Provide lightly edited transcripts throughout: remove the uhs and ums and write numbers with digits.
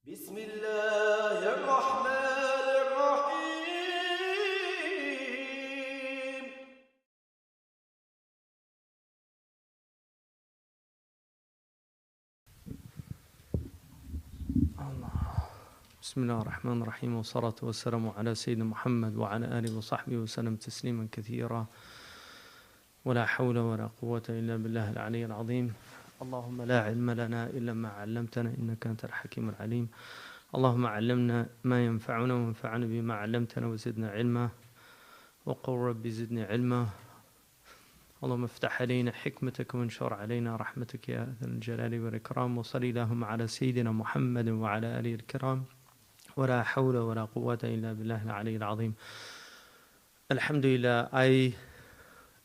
بسم الله الرحمن الرحيم. بسم الله الرحمن الرحيم والصلاة والسلام على سيدنا محمد وعلى آله وصحبه وسلم تسليما كثيرا ولا حول ولا قوة إلا بالله العلي العظيم. اللهم لا علم لنا إلا ما علمتنا إنك أنت الحكيم العليم. اللهم علمنا ما ينفعنا وانفعنا بما علمتنا وزدنا علما وقل ربي زدني علما. اللهم افتح علينا حكمتك وانشر علينا رحمتك يا ذا الجلال والإكرام. وصلي اللهم على سيدنا محمد وعلى آله الكرام ولا حول ولا قوة إلا بالله العلي العظيم. Alhamdulillah,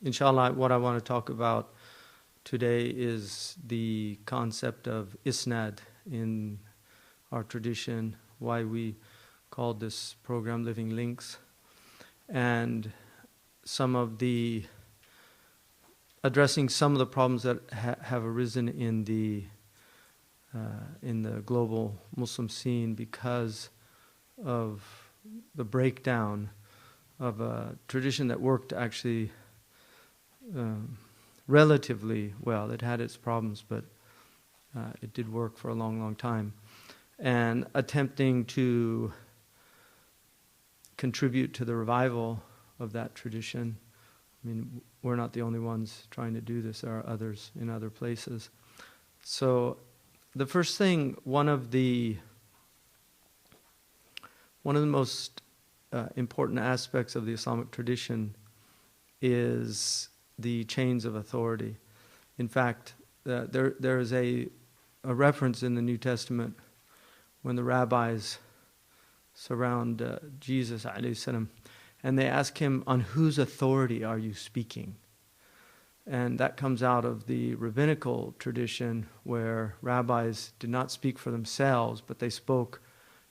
inshallah, what I want to talk about today is the concept of Isnad in our tradition, why we called this program Living Links, and addressing some of the problems that have arisen in the global Muslim scene because of the breakdown of a tradition that worked actually relatively well. It had its problems, but it did work for a long, long time. And attempting to contribute to the revival of that tradition. I mean, we're not the only ones trying to do this. There are others in other places. So the first thing, one of the most important aspects of the Islamic tradition is the chains of authority. In fact, there is a reference in the New Testament when the rabbis surround Jesus alayhi salam, and they ask him, on whose authority are you speaking? And that comes out of the rabbinical tradition where rabbis did not speak for themselves, but they spoke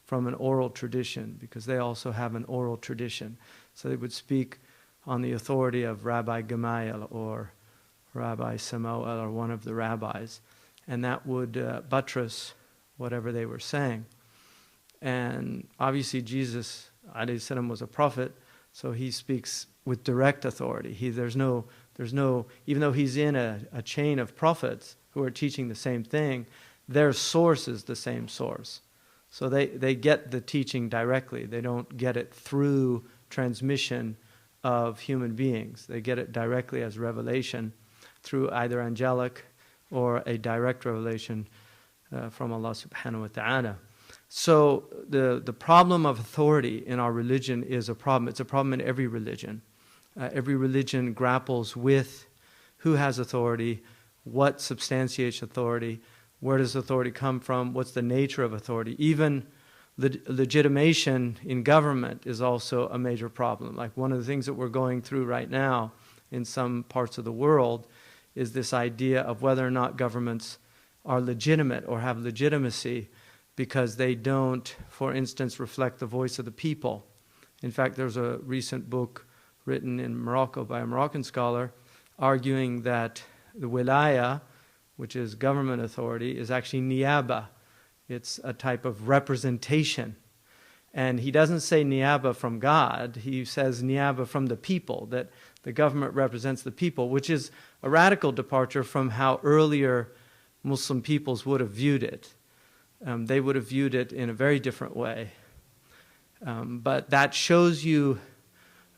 from an oral tradition because they also have an oral tradition. So they would speak on the authority of Rabbi Gamaliel or Rabbi Samuel or one of the rabbis, and that would buttress whatever they were saying. And obviously Jesus alayhi salam was a prophet, so he speaks with direct authority. There's no, even though he's in a chain of prophets who are teaching the same thing, their source is the same source. So they get the teaching directly. They don't get it through transmission of human beings. They get it directly as revelation through either angelic or a direct revelation from Allah subhanahu wa ta'ala. So the problem of authority in our religion is a problem. It's a problem in every religion. Every religion grapples with who has authority, what substantiates authority, where does authority come from, what's the nature of authority. Even legitimation in government is also a major problem. Like one of the things that we're going through right now in some parts of the world is this idea of whether or not governments are legitimate or have legitimacy because they don't, for instance, reflect the voice of the people. In fact, there's a recent book written in Morocco by a Moroccan scholar arguing that the wilaya, which is government authority, is actually niyaba. It's a type of representation. And he doesn't say niyaba from God, he says niyaba from the people, that the government represents the people, which is a radical departure from how earlier Muslim peoples would have viewed it. They would have viewed it in a very different way. But that shows you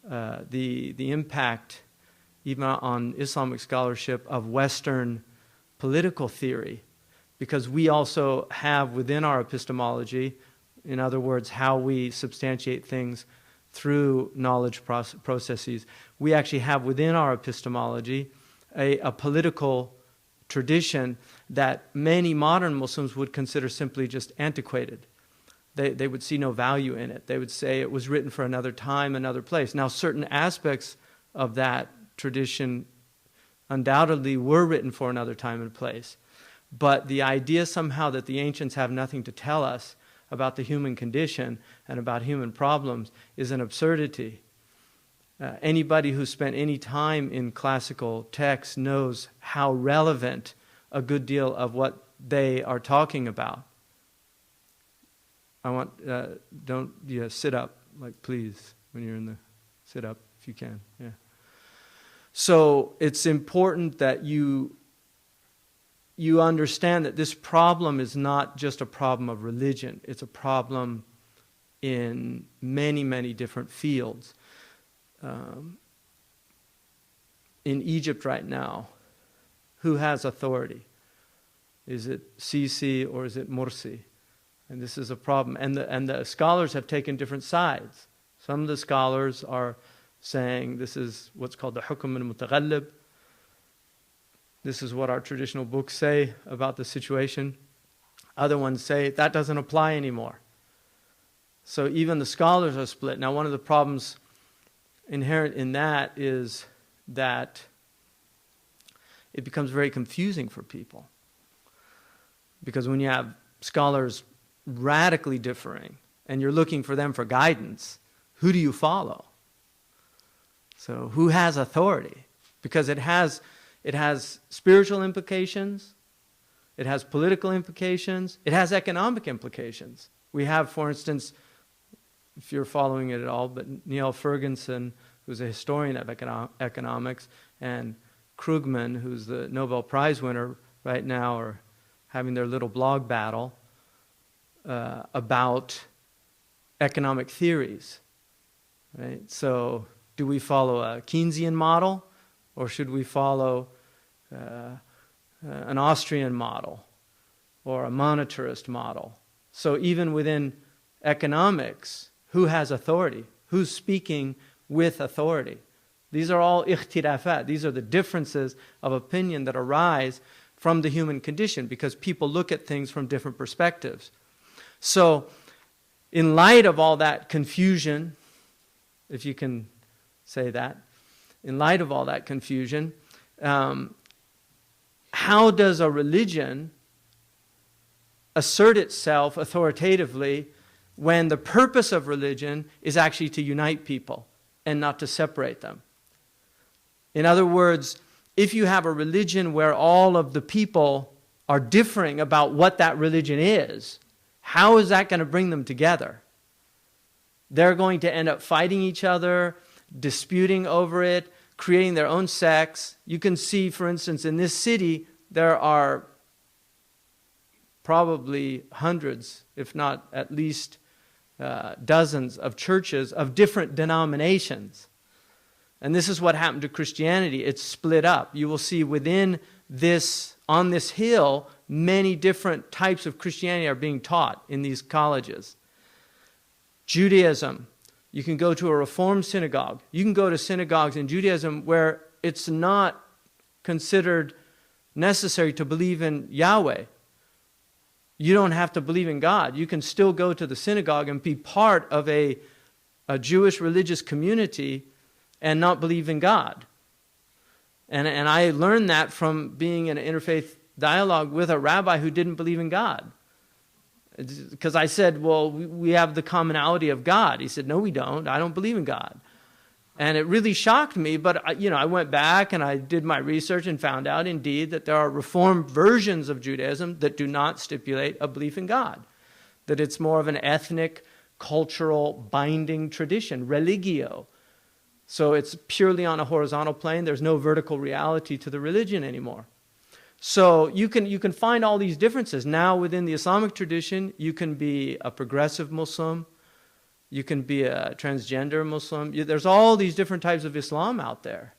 the impact, even on Islamic scholarship, of Western political theory, because we also have within our epistemology, in other words, how we substantiate things through knowledge processes, we actually have within our epistemology a political tradition that many modern Muslims would consider simply just antiquated. They would see no value in it. They would say it was written for another time, another place. Now, certain aspects of that tradition undoubtedly were written for another time and place. But the idea somehow that the ancients have nothing to tell us about the human condition and about human problems is an absurdity. Anybody who spent any time in classical texts knows how relevant a good deal of what they are talking about don't, sit up, like, please, when you're in the, sit up if you can, yeah. So it's important that you understand that this problem is not just a problem of religion. It's a problem in many, many different fields. In Egypt right now, who has authority? Is it Sisi or is it Morsi? And this is a problem. And the scholars have taken different sides. Some of the scholars are saying this is what's called the hukm al-mutaghallib. This is what our traditional books say about the situation. Other ones say that doesn't apply anymore. So even the scholars are split. Now, one of the problems inherent in that is that it becomes very confusing for people. Because when you have scholars radically differing and you're looking for them for guidance, who do you follow? So who has authority? Because it has spiritual implications, it has political implications, it has economic implications. We have, for instance, if you're following it at all, but Niall Ferguson, who's a historian of economics, and Krugman, who's the Nobel Prize winner right now, are having their little blog battle about economic theories. Right? So do we follow a Keynesian model, or should we follow an Austrian model or a monetarist model? So even within economics, who has authority? Who's speaking with authority? These are all ikhtilafat. These are the differences of opinion that arise from the human condition because people look at things from different perspectives. So in light of all that confusion, if you can say that, in light of all that confusion, how does a religion assert itself authoritatively when the purpose of religion is actually to unite people and not to separate them? In other words, if you have a religion where all of the people are differing about what that religion is, how is that going to bring them together? They're going to end up fighting each other, disputing over it, creating their own sects. You can see, for instance, in this city, there are probably hundreds, if not at least dozens of churches of different denominations. And this is what happened to Christianity. It's split up. You will see within this, on this hill, many different types of Christianity are being taught in these colleges. Judaism. You can go to a Reform synagogue. You can go to synagogues in Judaism where it's not considered necessary to believe in Yahweh. You don't have to believe in God. You can still go to the synagogue and be part of a Jewish religious community and not believe in God. And I learned that from being in an interfaith dialogue with a rabbi who didn't believe in God. Because I said, well, we have the commonality of God. He said, no, we don't. I don't believe in God. And it really shocked me, but I went back and I did my research and found out indeed that there are Reformed versions of Judaism that do not stipulate a belief in God. That it's more of an ethnic, cultural, binding tradition, religio. So it's purely on a horizontal plane. There's no vertical reality to the religion anymore. So you can find all these differences. Now within the Islamic tradition, you can be a progressive Muslim. You can be a transgender Muslim. There's all these different types of Islam out there.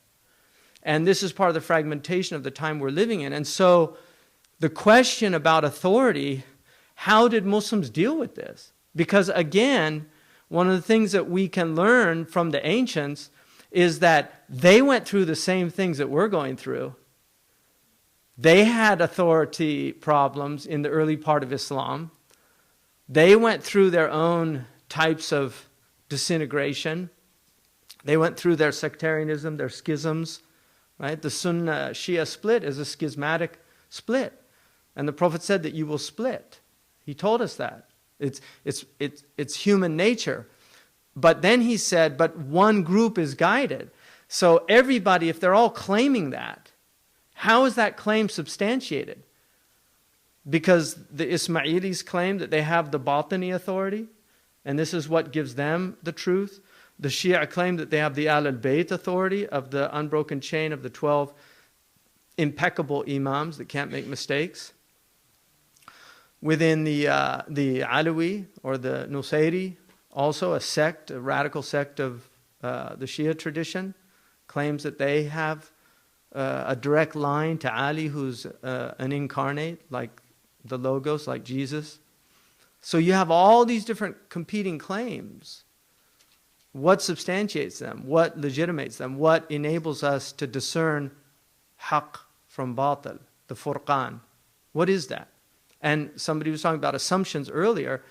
And this is part of the fragmentation of the time we're living in. And so the question about authority, how did Muslims deal with this? Because again, one of the things that we can learn from the ancients is that they went through the same things that we're going through. They had authority problems in the early part of Islam. They went through their own types of disintegration. They went through their sectarianism, their schisms. Right? The Sunna-Shia split is a schismatic split. And the Prophet said that you will split. He told us that. It's human nature. But then he said, but one group is guided. So everybody, if they're all claiming that, how is that claim substantiated? because the Ismailis claim that they have the Batini authority, and this is what gives them the truth. The Shia claim that they have the Ahl-al-Bayt authority of the unbroken chain of the 12 impeccable imams that can't make mistakes. Within the Alawi or the Nusayri, also a sect, a radical sect of the Shia tradition, claims that they have a direct line to Ali, who's an incarnate, like the Logos, like Jesus. So you have all these different competing claims. What substantiates them? What legitimates them? What enables us to discern haqq from batil, the furqan? What is that? And somebody was talking about assumptions earlier.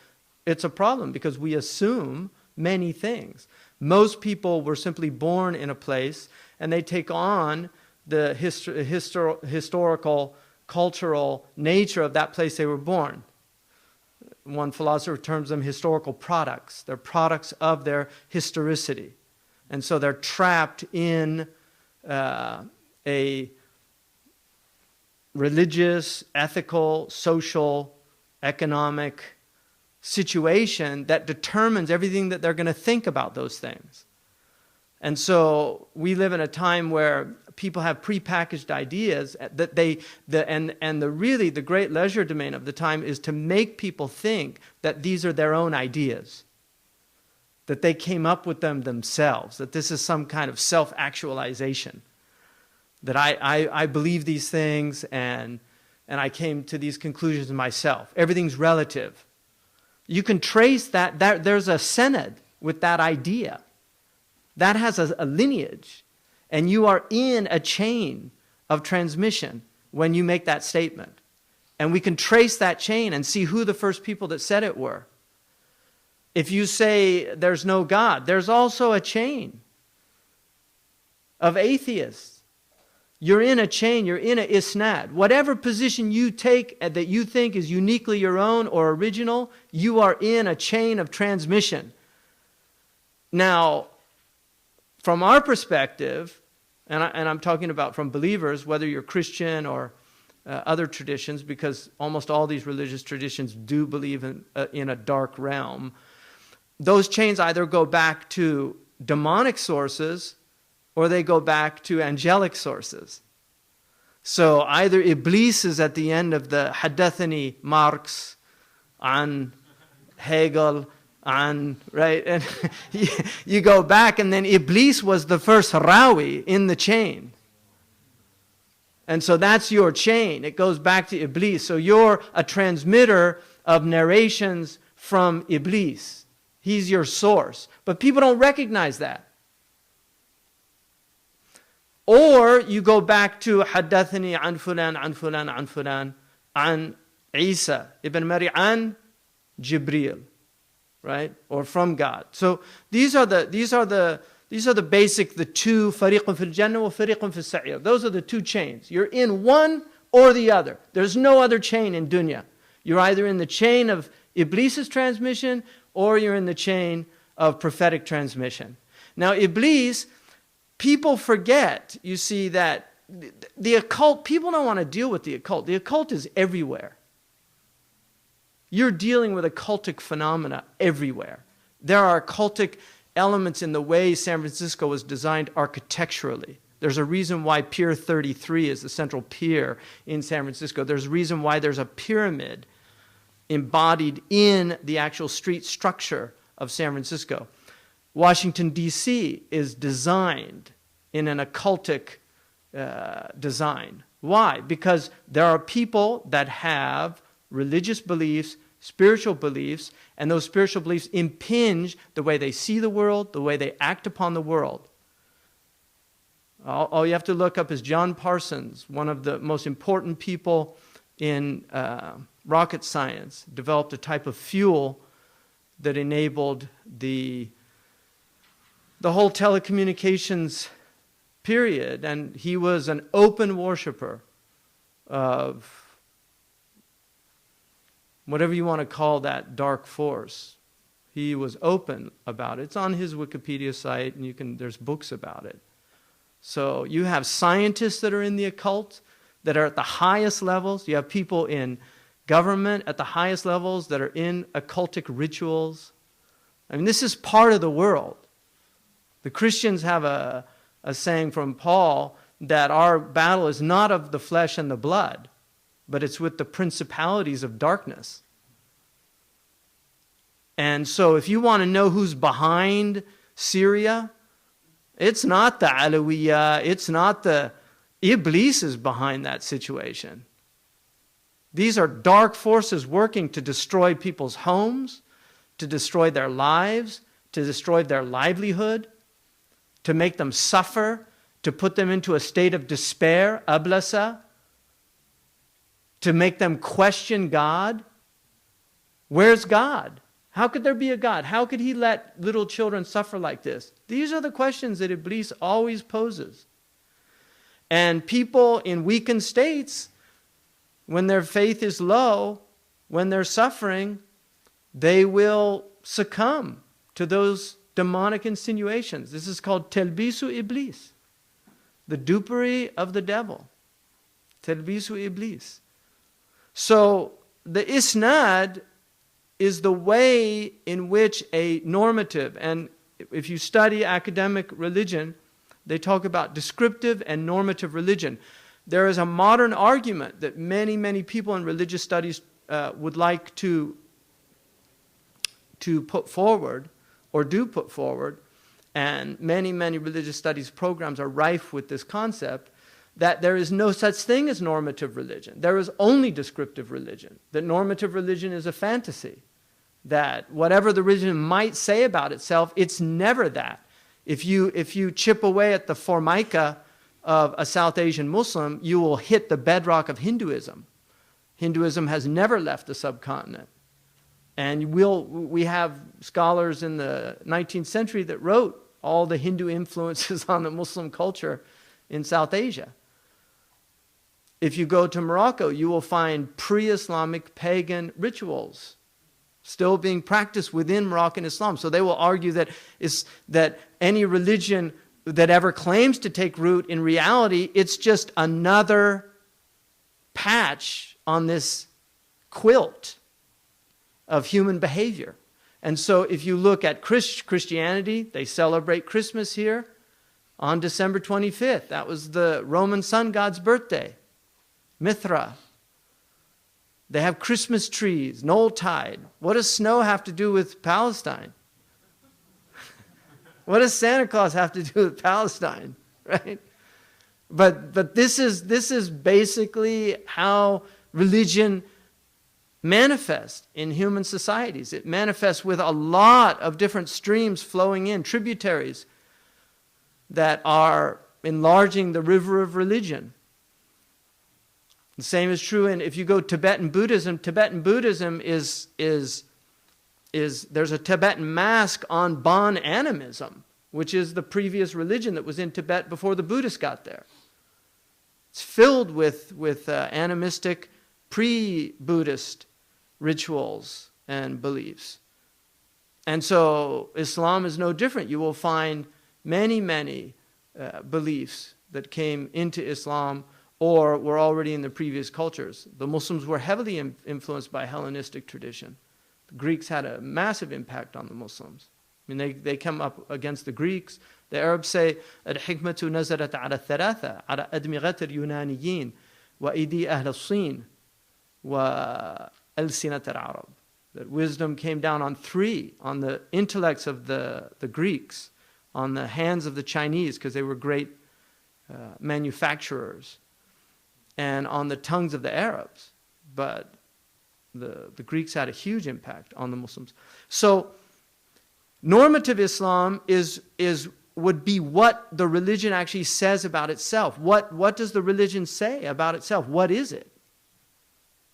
It's a problem because we assume many things. Most people were simply born in a place and they take on the historical, cultural nature of that place they were born. One philosopher terms them historical products. They're products of their historicity. And so they're trapped in a religious, ethical, social, economic situation that determines everything that they're going to think about those things. And so we live in a time where people have prepackaged ideas that the great leisure domain of the time is to make people think that these are their own ideas, that they came up with them themselves, that this is some kind of self-actualization, that I believe these things and I came to these conclusions myself. Everything's relative. You can trace that there's a senad with that idea. That has a lineage. And you are in a chain of transmission when you make that statement. And we can trace that chain and see who the first people that said it were. If you say there's no God, there's also a chain of atheists. You're in a chain, you're in an isnad. Whatever position you take that you think is uniquely your own or original, you are in a chain of transmission. Now, from our perspective, and I'm talking about from believers, whether you're Christian or other traditions, because almost all these religious traditions do believe in a dark realm, those chains either go back to demonic sources or they go back to angelic sources. So either Iblis is at the end of the Haddathani Marx, on Hegel, right? And you go back and then Iblis was the first Rawi in the chain. And so that's your chain. It goes back to Iblis. So you're a transmitter of narrations from Iblis. He's your source. But people don't recognize that. Or you go back to Haddathani an fulan, an fulan, an fulan, an Isa ibn Maryam, an Jibreel, right? Or from God. So these are the basic, the two, fariqun fil jannah wa fariqun fil sa'ir. Those are the two chains. You're in one or the other. There's no other chain in dunya. You're either in the chain of Iblis's transmission or you're in the chain of prophetic transmission. Now Iblis, people forget, you see, that the occult, people don't want to deal with the occult. The occult is everywhere. You're dealing with occultic phenomena everywhere. There are occultic elements in the way San Francisco was designed architecturally. There's a reason why Pier 33 is the central pier in San Francisco. There's a reason why there's a pyramid embodied in the actual street structure of San Francisco. Washington, D.C. is designed in an occultic design. Why? Because there are people that have religious beliefs, spiritual beliefs, and those spiritual beliefs impinge the way they see the world, the way they act upon the world. All you have to look up is John Parsons, one of the most important people in rocket science, developed a type of fuel that enabled the whole telecommunications period, and he was an open worshiper of whatever you want to call that dark force. He was open about it. It's on his Wikipedia site, and there's books about it. So you have scientists that are in the occult that are at the highest levels. You have people in government at the highest levels that are in occultic rituals. I mean, this is part of the world. The Christians have a saying from Paul that our battle is not of the flesh and the blood, but it's with the principalities of darkness. And so if you want to know who's behind Syria, it's not the Alawiyya, it's not the Iblis is behind that situation. These are dark forces working to destroy people's homes, to destroy their lives, to destroy their livelihood, to make them suffer, to put them into a state of despair, ablasa, to make them question God. Where's God? How could there be a God? How could he let little children suffer like this? These are the questions that Iblis always poses. And people in weakened states, when their faith is low, when they're suffering, they will succumb to those demonic insinuations. This is called telbisu iblis, the dupery of the devil. Telbisu iblis. So the isnad is the way in which a normative, and if you study academic religion, they talk about descriptive and normative religion. There is a modern argument that many, many people in religious studies would like to put forward, or do put forward, and many, many religious studies programs are rife with this concept, that there is no such thing as normative religion. There is only descriptive religion. That normative religion is a fantasy. That whatever the religion might say about itself, it's never that. If you chip away at the formica of a South Asian Muslim, you will hit the bedrock of Hinduism. Hinduism has never left the subcontinent. And we have scholars in the 19th century that wrote all the Hindu influences on the Muslim culture in South Asia. If you go to Morocco, you will find pre-Islamic pagan rituals still being practiced within Moroccan Islam. So they will argue that any religion that ever claims to take root, in reality, it's just another patch on this quilt of human behavior. And so if you look at Christianity, they celebrate Christmas here on December 25th. That was the Roman sun god's birthday, Mithra. They have Christmas trees, Noeltide. What does snow have to do with Palestine? What does Santa Claus have to do with Palestine, right? But this is basically how religion manifests in human societies. It manifests with a lot of different streams flowing in, tributaries that are enlarging the river of religion. The same is true if you go Tibetan Buddhism. Tibetan Buddhism is there's a Tibetan mask on Bon animism, which is the previous religion that was in Tibet before the Buddhists got there. It's filled with animistic pre-Buddhist rituals and beliefs. And so Islam is no different. You will find many, many beliefs that came into Islam or were already in the previous cultures. The Muslims were heavily influenced by Hellenistic tradition. The Greeks had a massive impact on the Muslims. I mean, they come up against the Greeks. The Arabs say, الحكمة نزلت على الثلاثة على أدمغة اليونانيين وأيدي أهل الصين وألسنة العرب. That wisdom came down on three, on the intellects of the Greeks, on the hands of the Chinese, because they were great manufacturers, and on the tongues of the Arabs. But the Greeks had a huge impact on the Muslims. So normative Islam would be what the religion actually says about itself. What does the religion say about itself? What is it?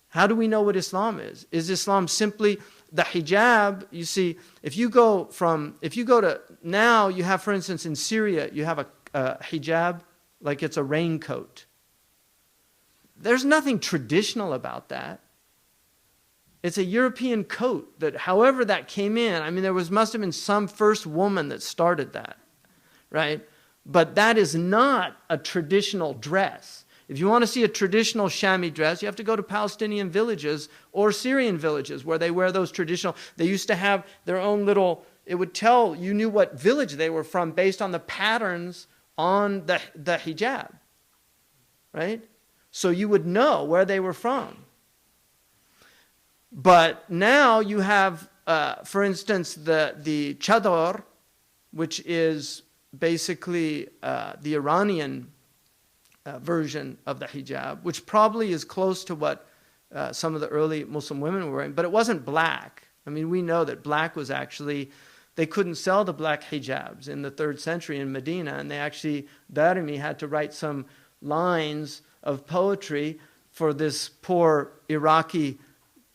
How do we know what Islam is? Is Islam simply the hijab? You see, if you go to, now you have, for instance, in Syria, you have a hijab, like it's a raincoat. There's nothing traditional about that. It's a European coat that, however that came in, I mean, must have been some first woman that started that, right? But that is not a traditional dress. If you want to see a traditional Shami dress, you have to go to Palestinian villages or Syrian villages where they wear those traditional. They used to have their own little, it would tell you knew what village they were from based on the patterns on the hijab, right? So you would know where they were from. But now you have, for instance, the chador, which is basically the Iranian version of the hijab, which probably is close to what some of the early Muslim women were wearing, but it wasn't black. I mean, we know that black was actually, they couldn't sell the black hijabs in the 3rd century in Medina, and they actually, Darimi had to write some lines of poetry for this poor Iraqi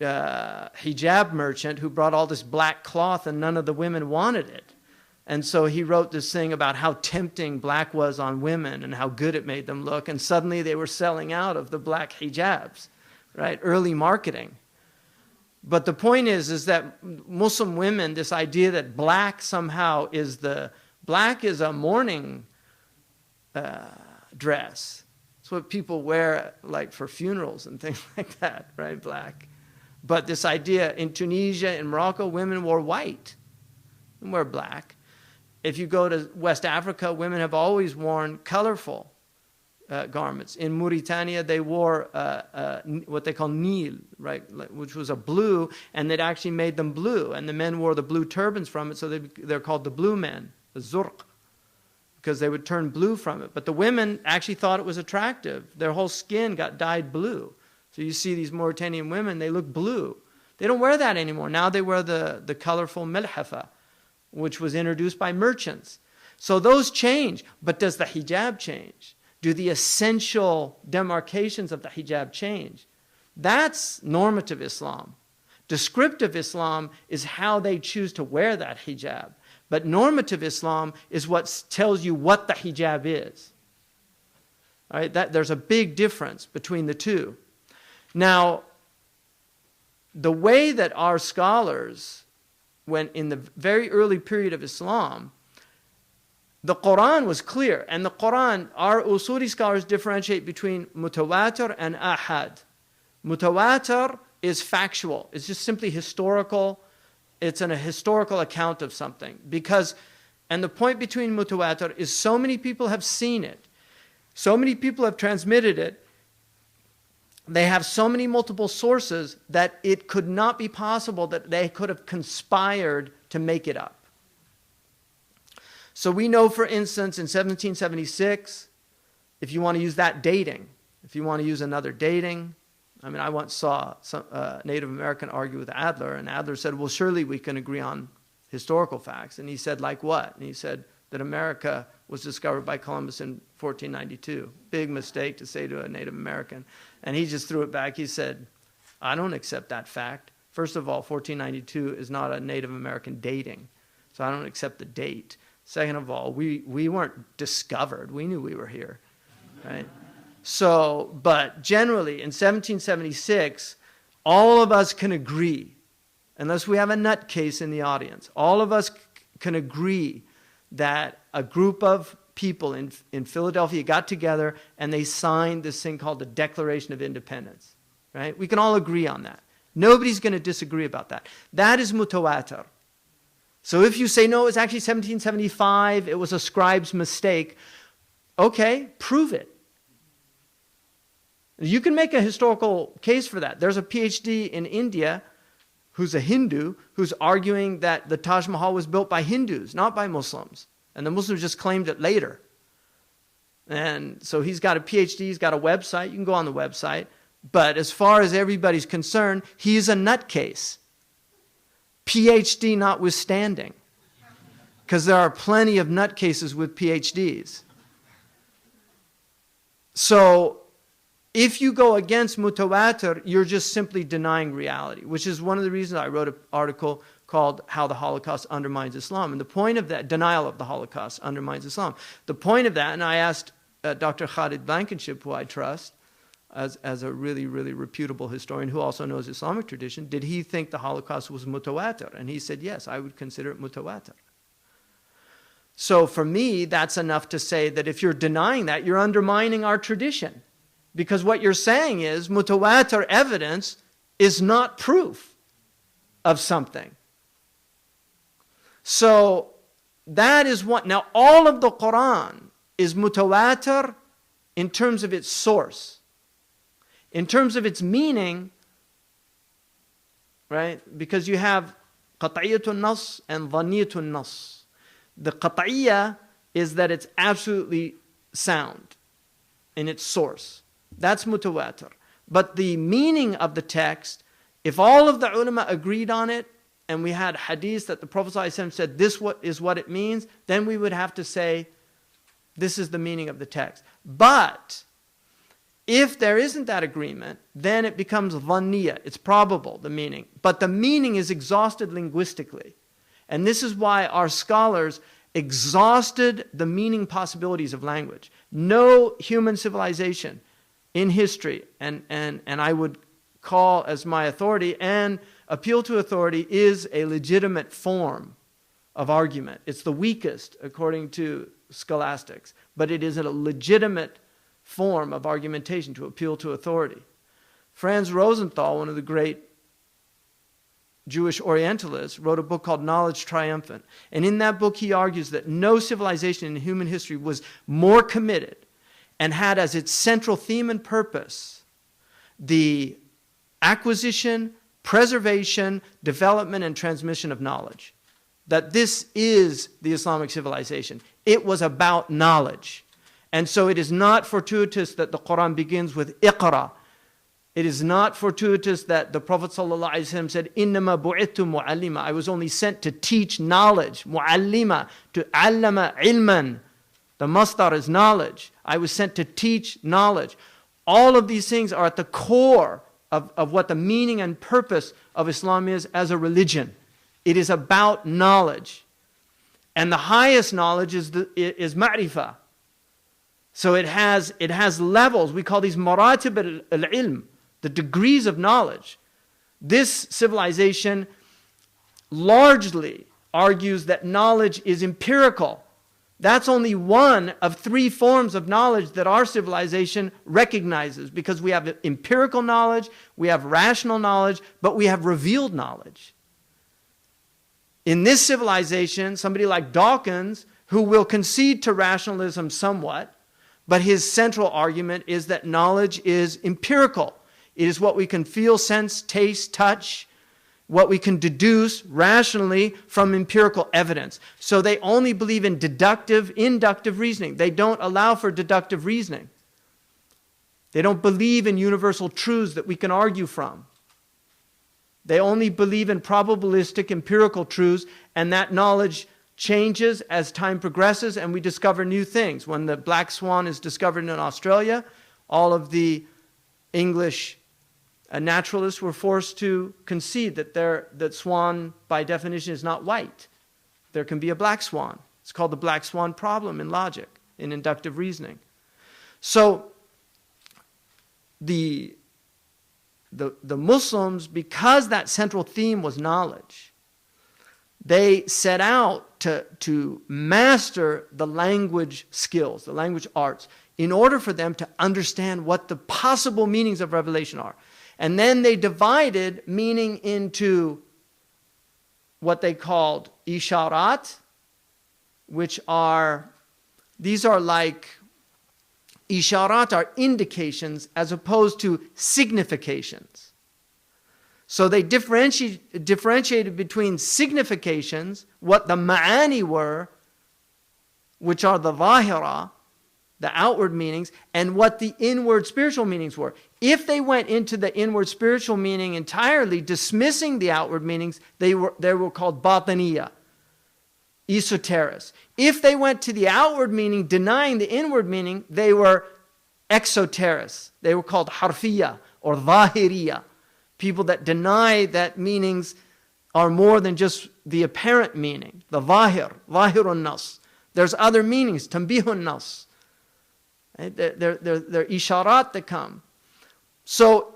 hijab merchant who brought all this black cloth and none of the women wanted it. And so he wrote this thing about how tempting black was on women and how good it made them look. And suddenly they were selling out of the black hijabs, right? Early marketing. But the point is that Muslim women, this idea that black somehow is black is a mourning dress. It's what people wear like for funerals and things like that, right? Black. But this idea in Tunisia, in Morocco, women wore white and wear black. If you go to West Africa, women have always worn colorful garments. In Mauritania, they wore what they call Nil, right, which was a blue, and it actually made them blue. And the men wore the blue turbans from it, so they're called the blue men, the zurq, because they would turn blue from it. But the women actually thought it was attractive. Their whole skin got dyed blue. So you see these Mauritanian women, they look blue. They don't wear that anymore. Now they wear the colorful milhafa, which was introduced by merchants. So those change, but does the hijab change? Do the essential demarcations of the hijab change? That's normative Islam. Descriptive Islam is how they choose to wear that hijab. But normative Islam is what tells you what the hijab is. All right, there's a big difference between the two. Now, the way that our scholars, when in the very early period of Islam, the Quran was clear. And the Quran, our Usuli scholars differentiate between mutawatir and ahad. Mutawatir is factual. It's just simply historical. It's a historical account of something. And the point between mutawatir is so many people have seen it. So many people have transmitted it. They have so many multiple sources that it could not be possible that they could have conspired to make it up. So we know, for instance, in 1776, if you want to use that dating, if you want to use another dating, I mean, I once saw some Native American argue with Adler, and Adler said, well, surely we can agree on historical facts. And he said, like what? And he said that America was discovered by Columbus in 1492. Big mistake to say to a Native American. And he just threw it back. He said, I don't accept that fact. First of all, 1492 is not a Native American dating, so I don't accept the date. Second of all, we weren't discovered. We knew we were here, right? So, but generally, in 1776, all of us can agree, unless we have a nutcase in the audience, all of us can agree that a group of people in Philadelphia got together and they signed this thing called the Declaration of Independence, right? We can all agree on that. Nobody's going to disagree about that. That is mutawatir. So if you say, no, it's actually 1775, it was a scribe's mistake, okay, prove it. You can make a historical case for that. There's a PhD in India who's a Hindu who's arguing that the Taj Mahal was built by Hindus, not by Muslims. And the Muslims just claimed it later. And so he's got a PhD, he's got a website, you can go on the website. But as far as everybody's concerned, he's a nutcase. PhD notwithstanding. Because there are plenty of nutcases with PhDs. So if you go against mutawatir, you're just simply denying reality, which is one of the reasons I wrote an article called How the Holocaust Undermines Islam. And the point of that, denial of the Holocaust undermines Islam. The point of that, and I asked Dr. Khalid Blankenship, who I trust, as a really, really reputable historian who also knows Islamic tradition, did he think the Holocaust was mutawatir? And he said, yes, I would consider it mutawatir. So for me, that's enough to say that if you're denying that, you're undermining our tradition. Because what you're saying is mutawatir evidence is not proof of something. So that is what, now all of the Quran is mutawatir in terms of its source. In terms of its meaning, right? Because you have qat'iyyatun nas and dhanniyyatun nas. The qat'iyya is that it's absolutely sound in its source. That's mutawatir. But the meaning of the text, if all of the ulama agreed on it, and we had hadith that the Prophet ﷺ said this is what it means, then we would have to say this is the meaning of the text. But if there isn't that agreement, then it becomes dhanniya. It's probable, the meaning. But the meaning is exhausted linguistically. And this is why our scholars exhausted the meaning possibilities of language. No human civilization in history, and I would call as my authority and appeal to authority, is a legitimate form of argument. It's the weakest according to scholastics, but it is a legitimate form of argumentation to appeal to authority. Franz Rosenthal, one of the great Jewish Orientalists, wrote a book called Knowledge Triumphant. And in that book he argues that no civilization in human history was more committed and had as its central theme and purpose the acquisition, preservation, development, and transmission of knowledge. That this is the Islamic civilization. It was about knowledge. And so it is not fortuitous that the Quran begins with Iqra. It is not fortuitous that the Prophet ﷺ said, إِنَّمَا بُعِثْتُ مُعَلِّمًا. I was only sent to teach knowledge. مُعَلِّمًا, to allama ilman. The masdar is knowledge. I was sent to teach knowledge. All of these things are at the core of what the meaning and purpose of Islam is as a religion. It is about knowledge. And the highest knowledge is ma'rifah. So it has levels. We call these maratib al-ilm, the degrees of knowledge. This civilization largely argues that knowledge is empirical. That's only one of three forms of knowledge that our civilization recognizes, because we have empirical knowledge, we have rational knowledge, but we have revealed knowledge. In this civilization, somebody like Dawkins, who will concede to rationalism somewhat, but his central argument is that knowledge is empirical. It is what we can feel, sense, taste, touch, what we can deduce rationally from empirical evidence. So they only believe in deductive, inductive reasoning. They don't allow for deductive reasoning. They don't believe in universal truths that we can argue from. They only believe in probabilistic, empirical truths, and that knowledge changes as time progresses and we discover new things. When the black swan is discovered in Australia, all of the English naturalists were forced to concede that swan, by definition, is not white. There can be a black swan. It's called the black swan problem in logic, in inductive reasoning. So the Muslims, because that central theme was knowledge, they set out to master the language skills, the language arts, in order for them to understand what the possible meanings of revelation are. And then they divided meaning into what they called isharat, these are like, isharat are indications as opposed to significations. So they differentiated between significations, what the ma'ani were, which are the zahira, the outward meanings, and what the inward spiritual meanings were. If they went into the inward spiritual meaning entirely, dismissing the outward meanings, they were called bataniya, esoterists. If they went to the outward meaning, denying the inward meaning, they were exoterists. They were called harfiya or zahiriya, people that deny that meanings are more than just the apparent meaning, the zahirun nas. There's other meanings, tanbihun nas. Right? They're isharat that come. So,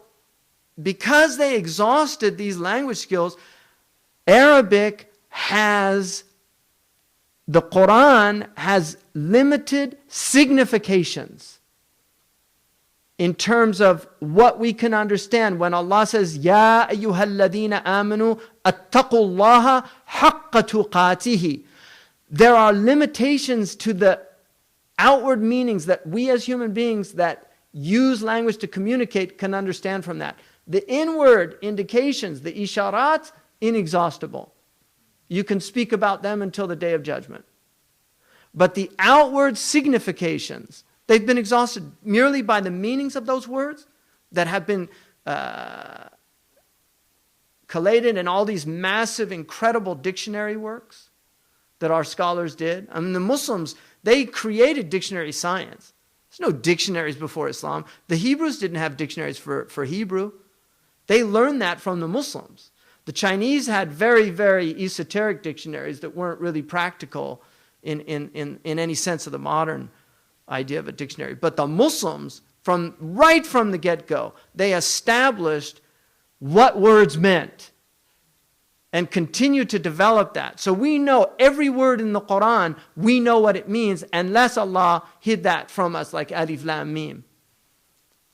because they exhausted these language skills, Arabic has, the Quran has limited significations. in terms of what we can understand when Allah says, Ya ayyuhalladhina amanu attaqullaha haqqa tuqatihi. There are limitations to the outward meanings that we as human beings that use language to communicate can understand from that. The inward indications, the isharat, inexhaustible. You can speak about them until the day of judgment. But the outward significations, they've been exhausted merely by the meanings of those words that have been collated in all these massive, incredible dictionary works that our scholars did. I mean, the Muslims, they created dictionary science. There's no dictionaries before Islam. The Hebrews didn't have dictionaries for Hebrew. They learned that from the Muslims. The Chinese had very, very esoteric dictionaries that weren't really practical in any sense of the modern idea of a dictionary. But the Muslims, right from the get-go, they established what words meant and continue to develop that. So we know every word in the Quran, we know what it means, unless Allah hid that from us, like Alif Lam Mim.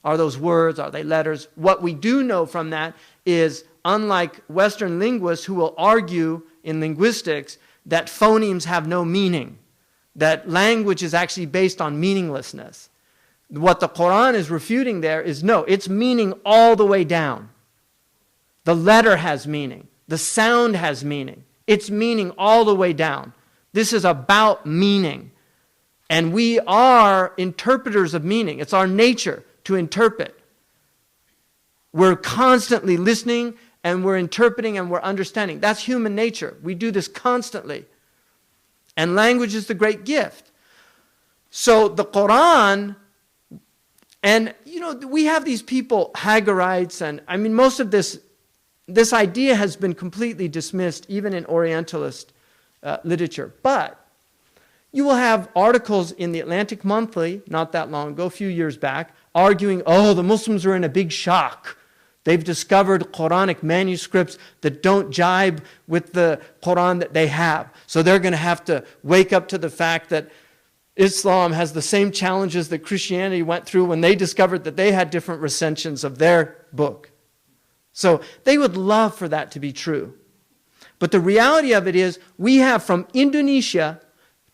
Are those words? Are they letters? What we do know from that is, unlike Western linguists who will argue in linguistics that phonemes have no meaning, that language is actually based on meaninglessness. What the Quran is refuting there is, no, it's meaning all the way down. The letter has meaning. The sound has meaning. It's meaning all the way down. This is about meaning. And we are interpreters of meaning. It's our nature to interpret. We're constantly listening and we're interpreting and we're understanding. That's human nature. We do this constantly. And language is the great gift. So the Quran, and we have these people, Hagarites, and I mean most of this idea has been completely dismissed even in Orientalist literature. But you will have articles in the Atlantic Monthly, not that long ago, a few years back, arguing, the Muslims are in a big shock. They've discovered Quranic manuscripts that don't jibe with the Quran that they have. So they're going to have to wake up to the fact that Islam has the same challenges that Christianity went through when they discovered that they had different recensions of their book. So they would love for that to be true. But the reality of it is, we have from Indonesia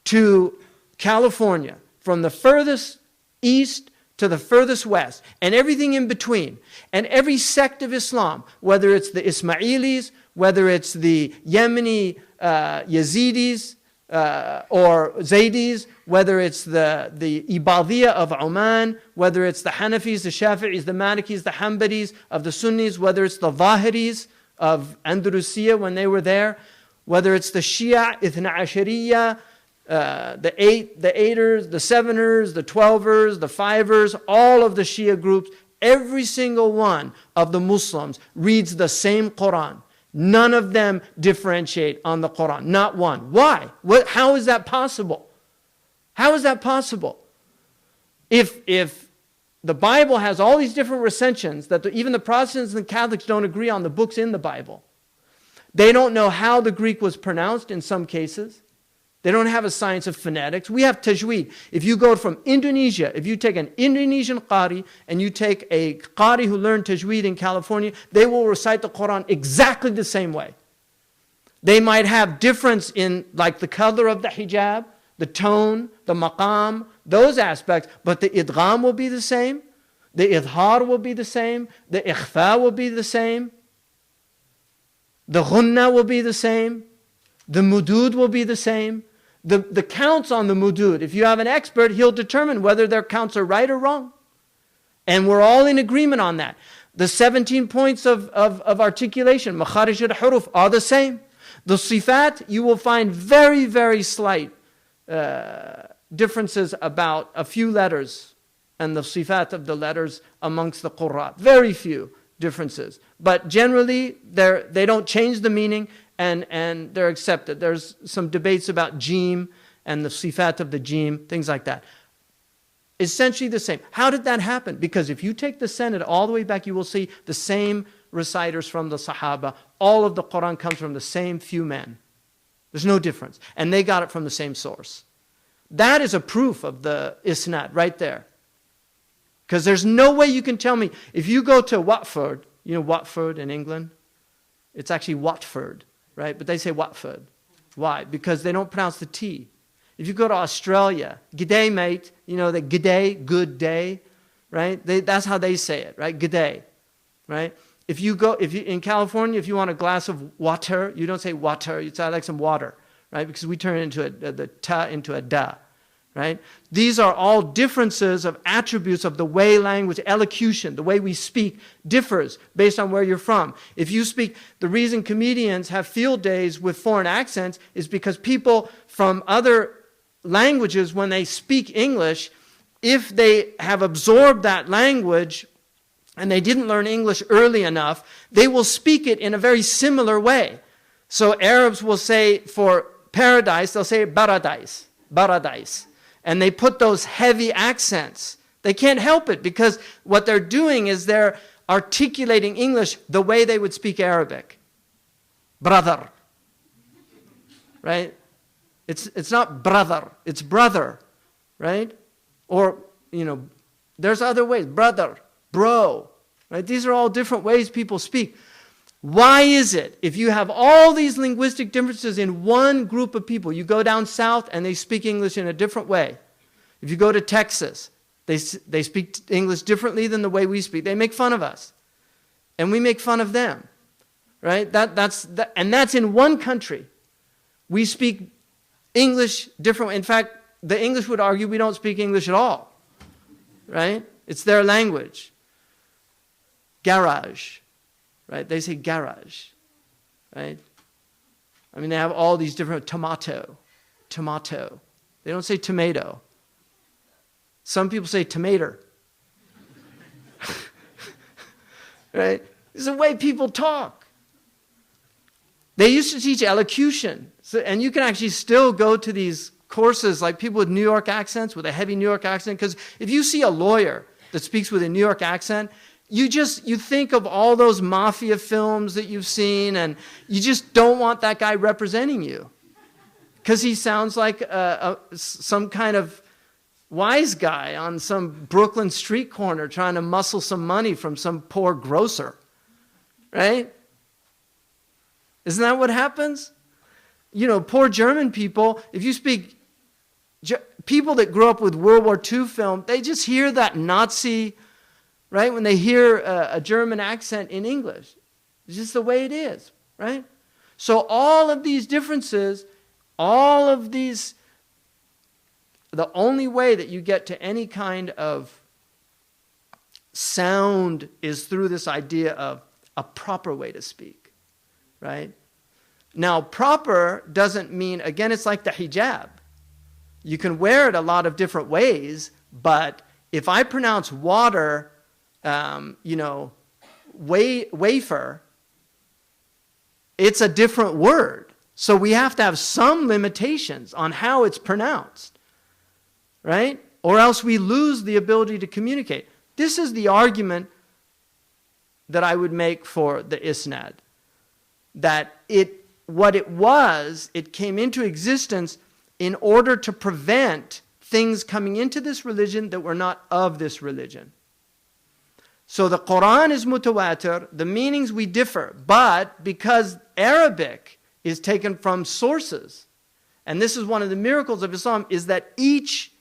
to California, from the furthest east to the furthest west, and everything in between, and every sect of Islam, whether it's the Ismailis, whether it's the Yemeni Yazidis or Zaydis, whether it's the Ibadiyya of Oman, whether it's the Hanafis, the Shafi'is, the Malikis, the Hanbalis of the Sunnis, whether it's the Zahiris of Andalusia when they were there, whether it's the Shia, Ithna Ashariya, the Eighters, the Seveners, the Twelvers, the Fivers, all of the Shia groups, every single one of the Muslims reads the same Quran. None of them differentiate on the Quran. Not one. Why? How is that possible? How is that possible? If the Bible has all these different recensions that even the Protestants and the Catholics don't agree on the books in the Bible. They don't know how the Greek was pronounced in some cases. They don't have a science of phonetics. We have tajweed. If you go from Indonesia, if you take an Indonesian qari and you take a qari who learned tajweed in California, they will recite the Quran exactly the same way. They might have difference in like the color of the hijab, the tone, the maqam, those aspects, but the idgham will be the same, the idhar will be the same, the ikhfa will be the same, the ghunna will be the same, the mudud will be the same. The counts on the mudud, if you have an expert, he'll determine whether their counts are right or wrong. And we're all in agreement on that. The 17 points of articulation, makharij al-huruf, are the same. The sifat, you will find very, very slight differences about a few letters and the sifat of the letters amongst the qurra. Very few differences. But generally, they don't change the meaning and they're accepted. There's some debates about jim and the sifat of the jim, things like that. Essentially the same. How did that happen? Because if you take the Sanad all the way back, you will see the same reciters from the Sahaba. All of the Quran comes from the same few men. There's no difference. And they got it from the same source. That is a proof of the Isnad right there. Because there's no way you can tell me, if you go to Watford, you know Watford in England? It's actually Watford, right? But they say Watford. Why? Because they don't pronounce the T. If you go to Australia, g'day mate, you know the g'day, good day, right? That's how they say it, right? G'day, right? If you in California, if you want a glass of water, you don't say water, you say I like some water, right? Because we turn it into the ta into a da, right? These are all differences of attributes of the way language, elocution, the way we speak differs based on where you're from. If you speak, the reason comedians have field days with foreign accents is because people from other languages, when they speak English, if they have absorbed that language and they didn't learn English early enough, they will speak it in a very similar way. So Arabs will say for paradise, they'll say paradise, paradise. And they put those heavy accents. They can't help it because what they're doing is they're articulating English the way they would speak Arabic. Brother. Right? It's not brother, it's brother. Right? Or, you know, there's other ways. Brother, bro. Right? These are all different ways people speak. Why is it, if you have all these linguistic differences in one group of people, you go down south and they speak English in a different way. If you go to Texas, they speak English differently than the way we speak. They make fun of us. And we make fun of them. Right? And that's in one country. We speak English differently. In fact, the English would argue we don't speak English at all. Right? It's their language. Garage. Right? They say garage, right? I mean, they have all these different tomato. They don't say tomato. Some people say tomato. Right? This is the way people talk. They used to teach elocution. And you can actually still go to these courses like people with New York accents, with a heavy New York accent. Because if you see a lawyer that speaks with a New York accent, you think of all those mafia films that you've seen, and you just don't want that guy representing you. Because he sounds like some kind of wise guy on some Brooklyn street corner trying to muscle some money from some poor grocer. Right? Isn't that what happens? You know, poor German people, if you speak, people that grew up with World War II film, they just hear that Nazi, right? When they hear a German accent in English. It's just the way it is, right? So all of these differences, the only way that you get to any kind of sound is through this idea of a proper way to speak, right? Now, proper doesn't mean, again, it's like the hijab. You can wear it a lot of different ways, but if I pronounce water, wafer, it's a different word. So we have to have some limitations on how it's pronounced, right? Or else we lose the ability to communicate. This is the argument that I would make for the Isnad. That it came into existence in order to prevent things coming into this religion that were not of this religion. So the Quran is mutawatir, the meanings we differ, but because Arabic is taken from sources, and this is one of the miracles of Islam, is that each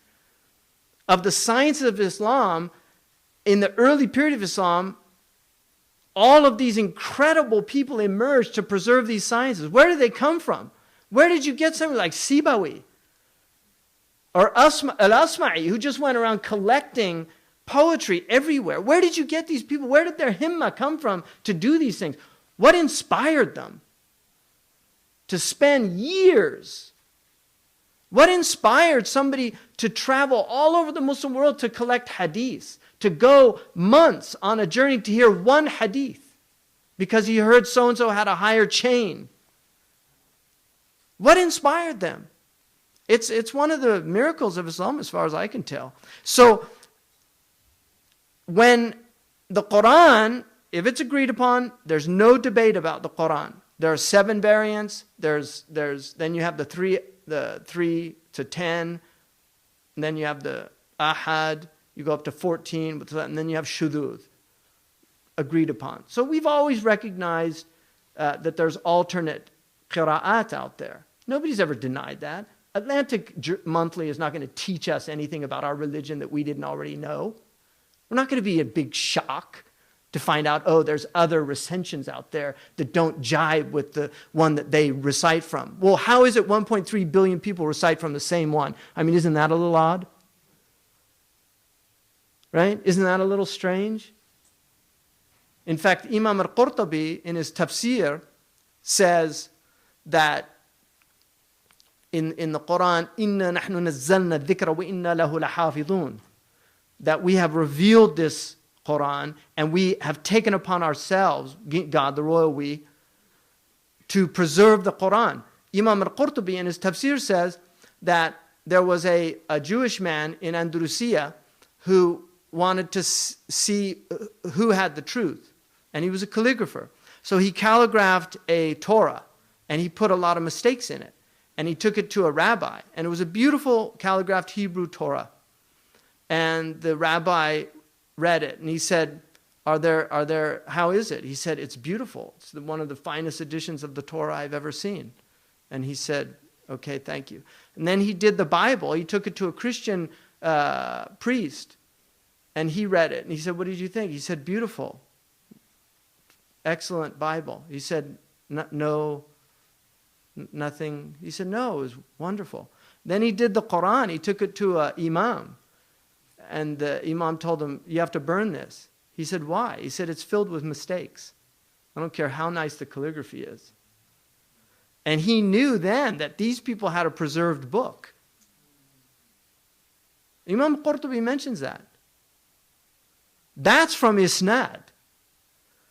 of the sciences of Islam, in the early period of Islam, all of these incredible people emerged to preserve these sciences. Where did they come from? Where did you get somebody like Sibawi or Al-Asma'i, who just went around collecting poetry everywhere? Where did you get these people? Where did their himma come from to do these things? What inspired them to spend years? What inspired somebody to travel all over the Muslim world to collect hadiths, to go months on a journey to hear one hadith because he heard so-and-so had a higher chain? What inspired them? It's one of the miracles of Islam as far as I can tell. So when the Quran, if it's agreed upon, there's no debate about the Quran. There are 7 variants. Then you have the 3 to 10. And then you have the ahad. you go up to 14, and then you have shudud, agreed upon. So we've always recognized that there's alternate qira'at out there. Nobody's ever denied that. Atlantic Monthly is not going to teach us anything about our religion that we didn't already know. We're not going to be a big shock to find out, oh, there's other recensions out there that don't jibe with the one that they recite from. Well, how is it 1.3 billion people recite from the same one? I mean, isn't that a little odd? Right? Isn't that a little strange? In fact, Imam al-Qurtubi in his tafsir says that in the Quran, إِنَّا نَحْنُ نَزَّلْنَا الذِّكْرَ وَإِنَّا لَهُ لَحَافِظُونَ, that we have revealed this Quran and we have taken upon ourselves, God, the royal we, to preserve the Quran. Imam al-Qurtubi in his tafsir says that there was a Jewish man in Andalusia who wanted to see who had the truth. And he was a calligrapher. So he calligraphed a Torah and he put a lot of mistakes in it. And he took it to a rabbi. And it was a beautiful calligraphed Hebrew Torah. And the rabbi read it and he said, how is it? He said, it's beautiful. It's one of the finest editions of the Torah I've ever seen. And he said, okay, thank you. And then he did the Bible. He took it to a Christian priest and he read it. And he said, what did you think? He said, beautiful. Excellent Bible. He said, no, nothing. He said, no, it was wonderful. Then he did the Quran. He took it to an imam. And the imam told him, you have to burn this. He said, why? He said, it's filled with mistakes. I don't care how nice the calligraphy is. And he knew then that these people had a preserved book. Imam Qurtubi mentions that. That's from Isnad.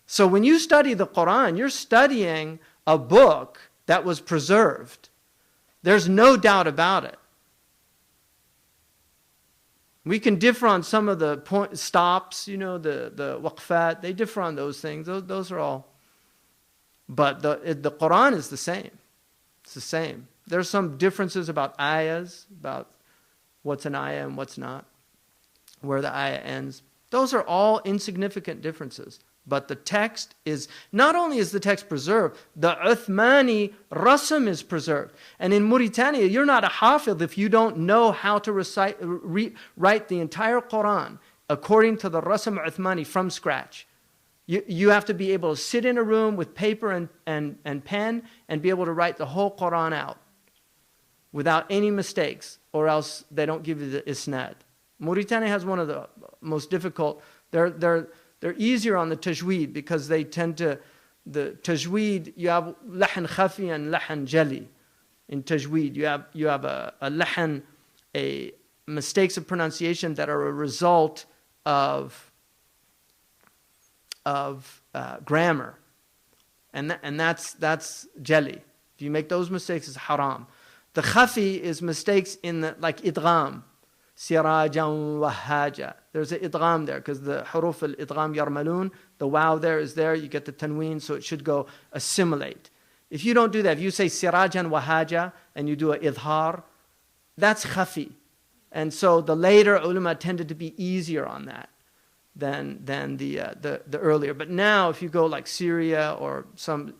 So when you study the Quran, you're studying a book that was preserved. There's no doubt about it. We can differ on some of the stops, the waqfat. They differ on those things. Those are all. But the Quran is the same. It's the same. There's some differences about ayahs, about what's an ayah and what's not, where the ayah ends. Those are all insignificant differences. But the text is, not only is the text preserved, the Uthmani rasm is preserved. And in Mauritania, you're not a hafiz if you don't know how to write the entire Quran according to the rasm Uthmani from scratch. You have to be able to sit in a room with paper and pen and be able to write the whole Quran out without any mistakes, or else they don't give you the isnad. Mauritania has one of the most difficult, they're easier on the tajweed because they tend to, the tajweed, you have lahan khafi and lahan jali. In tajweed, you have a lahan, a mistakes of pronunciation that are a result of grammar. And that's jali. If you make those mistakes, it's haram. The khafi is mistakes in like idgham. Sirajan wahaja. There's an idgham there because the huruf al-idgham yarmalun, the waw there is there, you get the tanween, so it should go assimilate. If you don't do that, if you say sirajan wahaja and you do an idhar, that's khafi. And so the later ulama tended to be easier on that than the earlier. But now if you go like Syria or some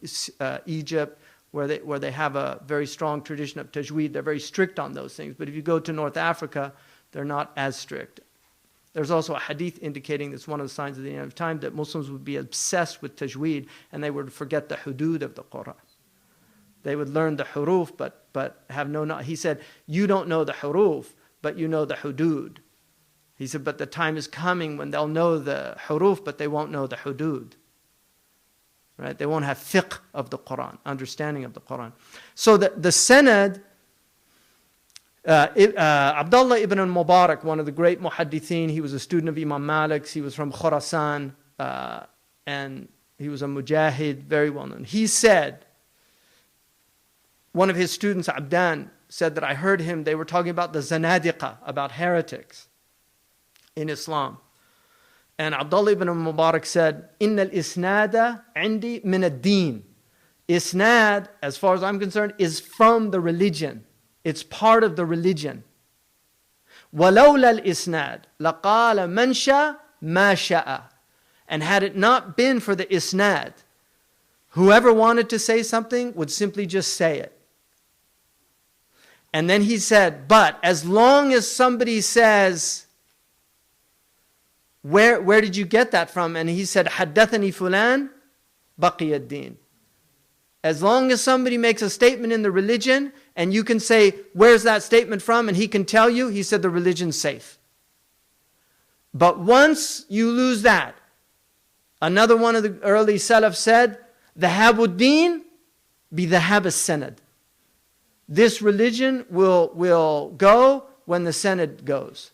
Egypt, where they have a very strong tradition of tajweed, they're very strict on those things. But if you go to North Africa, they're not as strict. There's also a hadith indicating that's one of the signs of the end of time that Muslims would be obsessed with tajweed and they would forget the hudud of the Quran. They would learn the huruf but have no. He said, you don't know the huruf, but you know the hudud. He said, but the time is coming when they'll know the huruf, but they won't know the hudud. Right? They won't have fiqh of the Quran, understanding of the Quran. So the sanad, Abdullah ibn al-Mubarak, one of the great muhaddithin, he was a student of Imam Malik's, he was from Khurasan, and he was a mujahid, very well known. He said, one of his students, Abdan, said that I heard him, they were talking about the zanadiqa, about heretics in Islam. And Abdullah ibn al-Mubarak said, Inna al-isnada indi min ad-deen. Isnad, as far as I'm concerned, is from the religion. It's part of the religion. وَلَوْلَا الْإِسْنَادِ لَقَالَ مَنْ شَاءَ مَا شَاءَ. And had it not been for the isnad, whoever wanted to say something would simply just say it. And then he said, but as long as somebody says, where did you get that from? And he said, حَدَّثَنِي فُلَانٍ بَقِيَ الدِّينِ. As long as somebody makes a statement in the religion and you can say, where's that statement from? And he can tell you, he said, the religion's safe. But once you lose that, another one of the early Salaf said, ذَهَابُ الدِّينِ بِذَهَابِ السَّنَدِ. This religion will go when the Senate goes.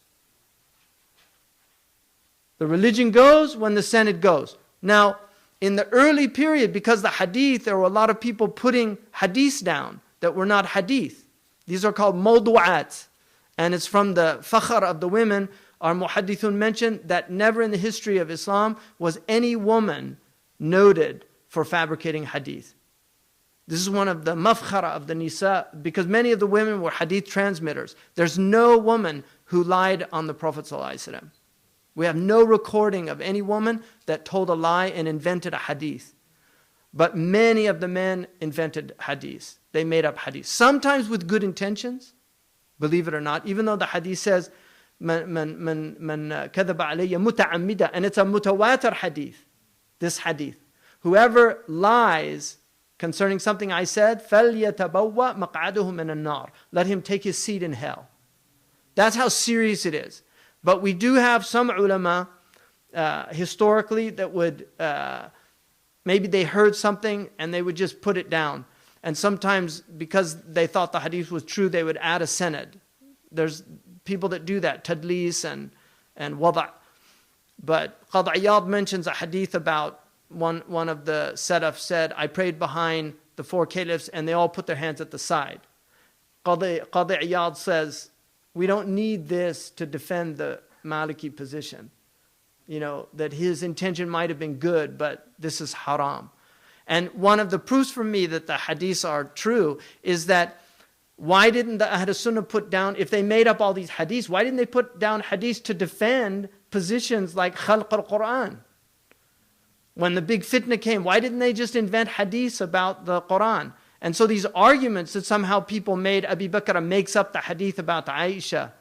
The religion goes when the Senate goes. Now, in the early period, because the hadith, there were a lot of people putting hadiths down that were not hadith. These are called mawdu'at. And it's from the fakhr of the women. Our muhaddithun mentioned that never in the history of Islam was any woman noted for fabricating hadith. This is one of the mafkhara of the nisa, because many of the women were hadith transmitters. There's no woman who lied on the Prophet ﷺ. We have no recording of any woman that told a lie and invented a hadith. But many of the men invented hadith. They made up hadith. Sometimes with good intentions, believe it or not, even though the hadith says, man kadhaba alayya muta'ammida, and it's a mutawatir hadith, this hadith. Whoever lies concerning something I said, فَلْيَتَبَوَّأْ مَقْعَدُهُ مِنَ النَّارِ. Let him take his seat in hell. That's how serious it is. But we do have some ulama historically that would, maybe they heard something and they would just put it down. And sometimes because they thought the hadith was true, they would add a sanad. There's people that do that, tadlis and wada'. But Qadi Iyad mentions a hadith about one of the Salaf said, I prayed behind the four caliphs and they all put their hands at the side. Qadi Iyad says, we don't need this to defend the Maliki position. You know, that his intention might have been good, but this is haram. And one of the proofs for me that the hadiths are true is that why didn't the Ahl Sunnah put down, if they made up all these hadiths, why didn't they put down hadiths to defend positions like Khalq al-Quran? When the big fitna came, why didn't they just invent hadiths about the Quran? And so these arguments that somehow people made, Abu Bakr makes up the hadith about Aisha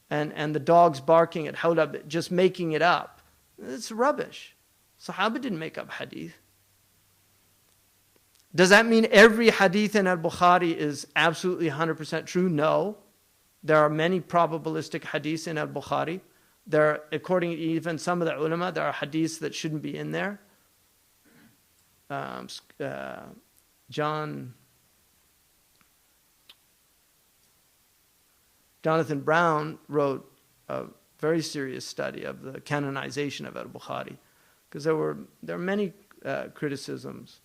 and the dogs barking at Hawla, just making it up. It's rubbish. Sahaba didn't make up hadith. Does that mean every hadith in al-Bukhari is absolutely 100% true? No. There are many probabilistic hadiths in al-Bukhari. There, according to even some of the ulama, there are hadiths that shouldn't be in there. Jonathan Brown wrote a very serious study of the canonization of al-Bukhari, because there are many criticisms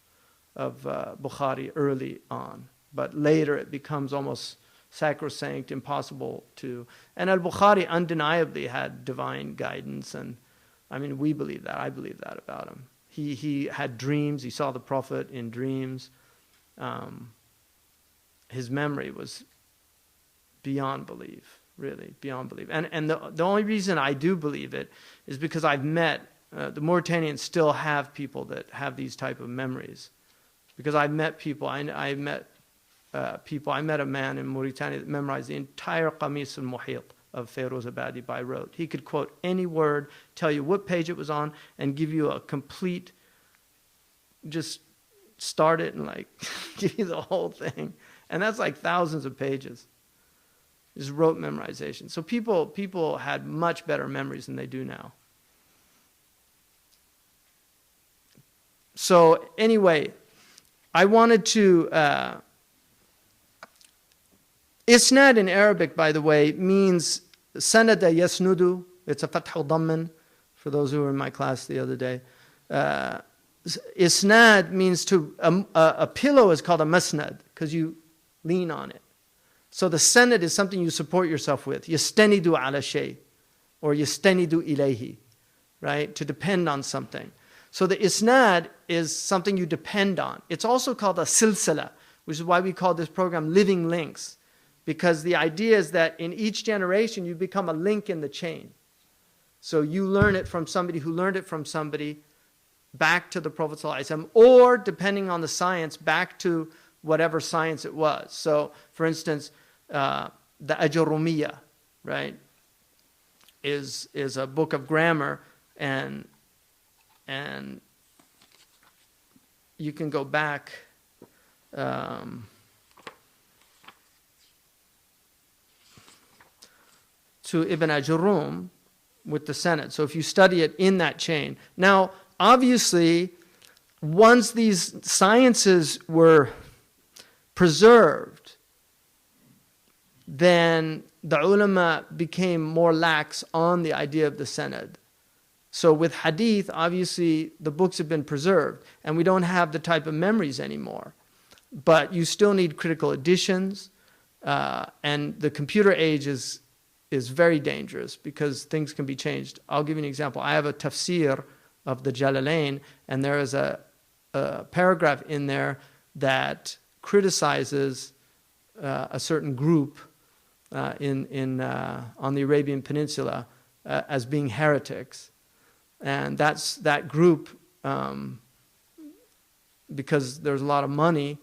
of Bukhari early on, but later it becomes almost sacrosanct, impossible to. And al-Bukhari undeniably had divine guidance, and I mean, we believe that. I believe that about him. He had dreams. He saw the Prophet in dreams. His memory was beyond belief, really, beyond belief. And the only reason I do believe it is because I've met, the Mauritanians still have people that have these type of memories. Because I've met people, I met a man in Mauritania that memorized the entire Qamis al-Muhit of Feroz Abadi by rote. He could quote any word, tell you what page it was on, and give you a complete, just start it and like give you the whole thing. And that's like thousands of pages. Just rote memorization. So people had much better memories than they do now. So anyway, I wanted to, Isnad in Arabic, by the way, means sanada yasnudu. It's a fathu dhamman, for those who were in my class the other day. Isnad means to, a pillow is called a masnad, because you lean on it. So the sanad is something you support yourself with. Yastanidu ala shay, or yastanidu ilayhi, right? To depend on something. So the isnad is something you depend on. It's also called a silsila, which is why we call this program Living Links. because the idea is that in each generation you become a link in the chain. So you learn it from somebody who learned it from somebody back to the Prophet ﷺ, or depending on the science, back to whatever science it was. So, for instance, the Ajurumiyya, right, is a book of grammar, and you can go back to Ibn Ajurum with the Senate. So if you study it in that chain. Now, obviously, once these sciences were preserved, then the ulama became more lax on the idea of the Sanad. So with hadith, obviously, the books have been preserved, and we don't have the type of memories anymore. But you still need critical editions, and the computer age is very dangerous because things can be changed. I'll give you an example. I have a tafsir of the Jalalain, and there is a paragraph in there that criticizes a certain group on the Arabian Peninsula as being heretics. And that group, because there's a lot of money,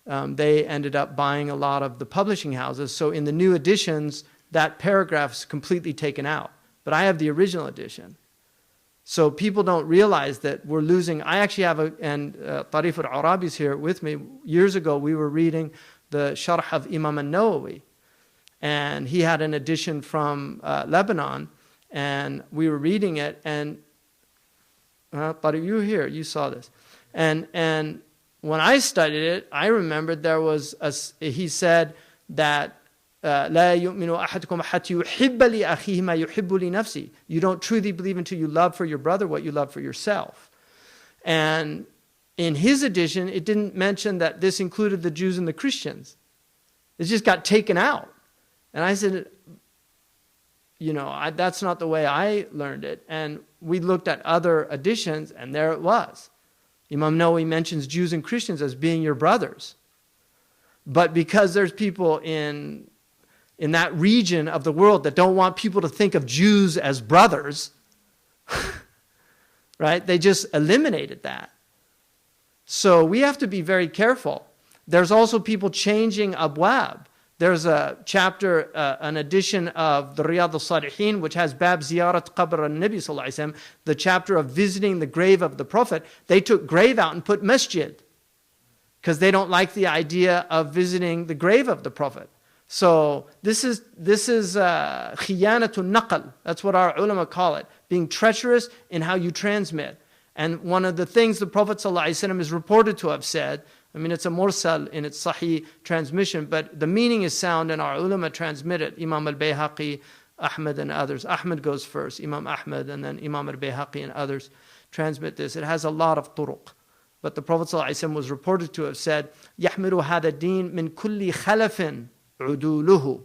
they ended up buying a lot of the publishing houses. So in the new editions, that paragraph's completely taken out. But I have the original edition. So people don't realize that we're losing. I actually have and Tarif al-Arabi's here with me. Years ago, we were reading the Sharh of Imam al-Nawawi. And he had an edition from Lebanon. And we were reading it. And Tarif, you were here. You saw this. And when I studied it, I remembered he said that لا يؤمن أحدكم حتى يحب لأخيه ما يحب لنفسه. You don't truly believe until you love for your brother what you love for yourself. And in his edition, it didn't mention that this included the Jews and the Christians. It just got taken out. And I said, that's not the way I learned it. And we looked at other editions, and there it was. Imam Nawawi mentions Jews and Christians as being your brothers. But because there's people in that region of the world that don't want people to think of Jews as brothers, right? They just eliminated that. So we have to be very careful. There's also people changing abwab. There's a chapter, an edition of the Riyadh al-Salihin, which has Bab Ziyarat Qabr al-Nabi sallallahu alaihi wasallam, the chapter of visiting the grave of the Prophet. They took grave out and put masjid, because they don't like the idea of visiting the grave of the Prophet. So this is khiyanatun naql. That's what our ulama call it, being treacherous in how you transmit. And one of the things the Prophet ﷺ is reported to have said, it's a mursal in its sahih transmission, but the meaning is sound, and our ulama transmit it. Imam al-Bayhaqi, Ahmad, and others. Ahmad goes first, Imam Ahmad, and then Imam al-Bayhaqi and others transmit this. It has a lot of turuq. But the Prophet ﷺ was reported to have said, يَحْمِلُ هَذَا الدِّينَ مِنْ كُلِّ خَلَفٍ عُدُولُهُ.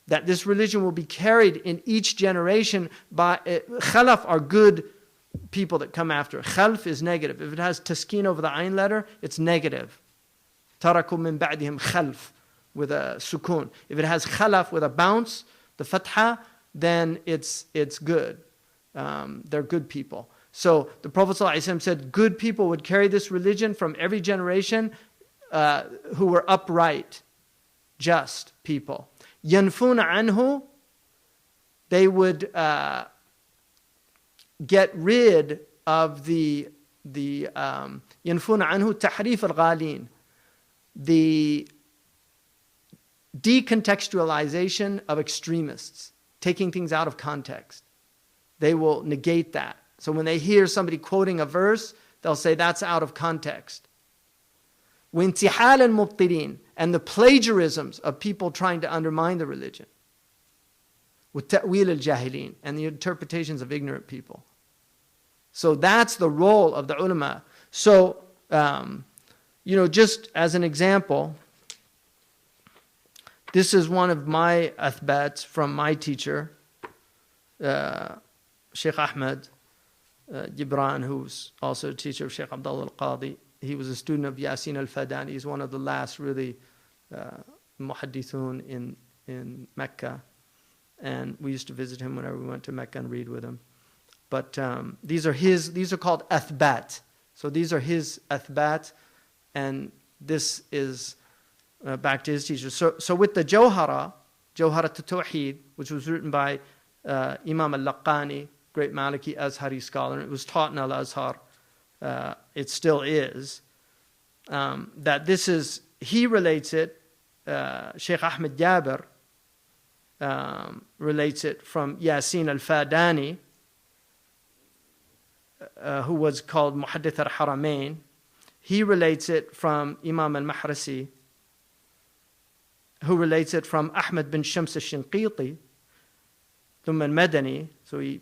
That this religion will be carried in each generation by, khalaf are good people that come after. Khalf is negative. If it has taskeen over the ayn letter, it's negative. تَرَكُوا مِنْ بَعْدِهِمْ خَلْف with a sukun. If it has khalaf with a bounce, the fatha, then it's good. They're good people. So the Prophet ﷺ said good people would carry this religion from every generation who were upright, just people. يَنْفُونَ عَنْهُ, they would get rid of the يَنْفُونَ عَنْهُ تَحْرِيفَ الْغَالِينَ, the decontextualization of extremists, taking things out of context. They will negate that. So when they hear somebody quoting a verse, they'll say that's out of context. وَانْتِحَالَ الْمُبْطِلِينَ, and the plagiarisms of people trying to undermine the religion. وَالتَّأْوِيلِ الْجَاهِلِينَ, and the interpretations of ignorant people. So that's the role of the ulama. So, just as an example, this is one of my athbats from my teacher, Shaykh Ahmed Gibran, who's also a teacher of Shaykh Abdullah al-Qadi. He was a student of Yasin al-Fadani. He's one of the last really muhaddithun in Mecca, and we used to visit him whenever we went to Mecca and read with him. But these are called athbat. So these are his athbat, and this is back to his teachers. So with the Jawhara al-Tawheed, which was written by Imam al-Laqani, great Maliki Azhari scholar, and it was taught in Al-Azhar, it still is, that this is, he relates it, Shaykh Ahmed Jabir relates it from Yasin al-Fadani, who was called Muhaddith al-Haramain. He relates it from Imam al-Mahrasi, who relates it from Ahmed bin Shams al-Shinqiti, Thumma al-Madani, so he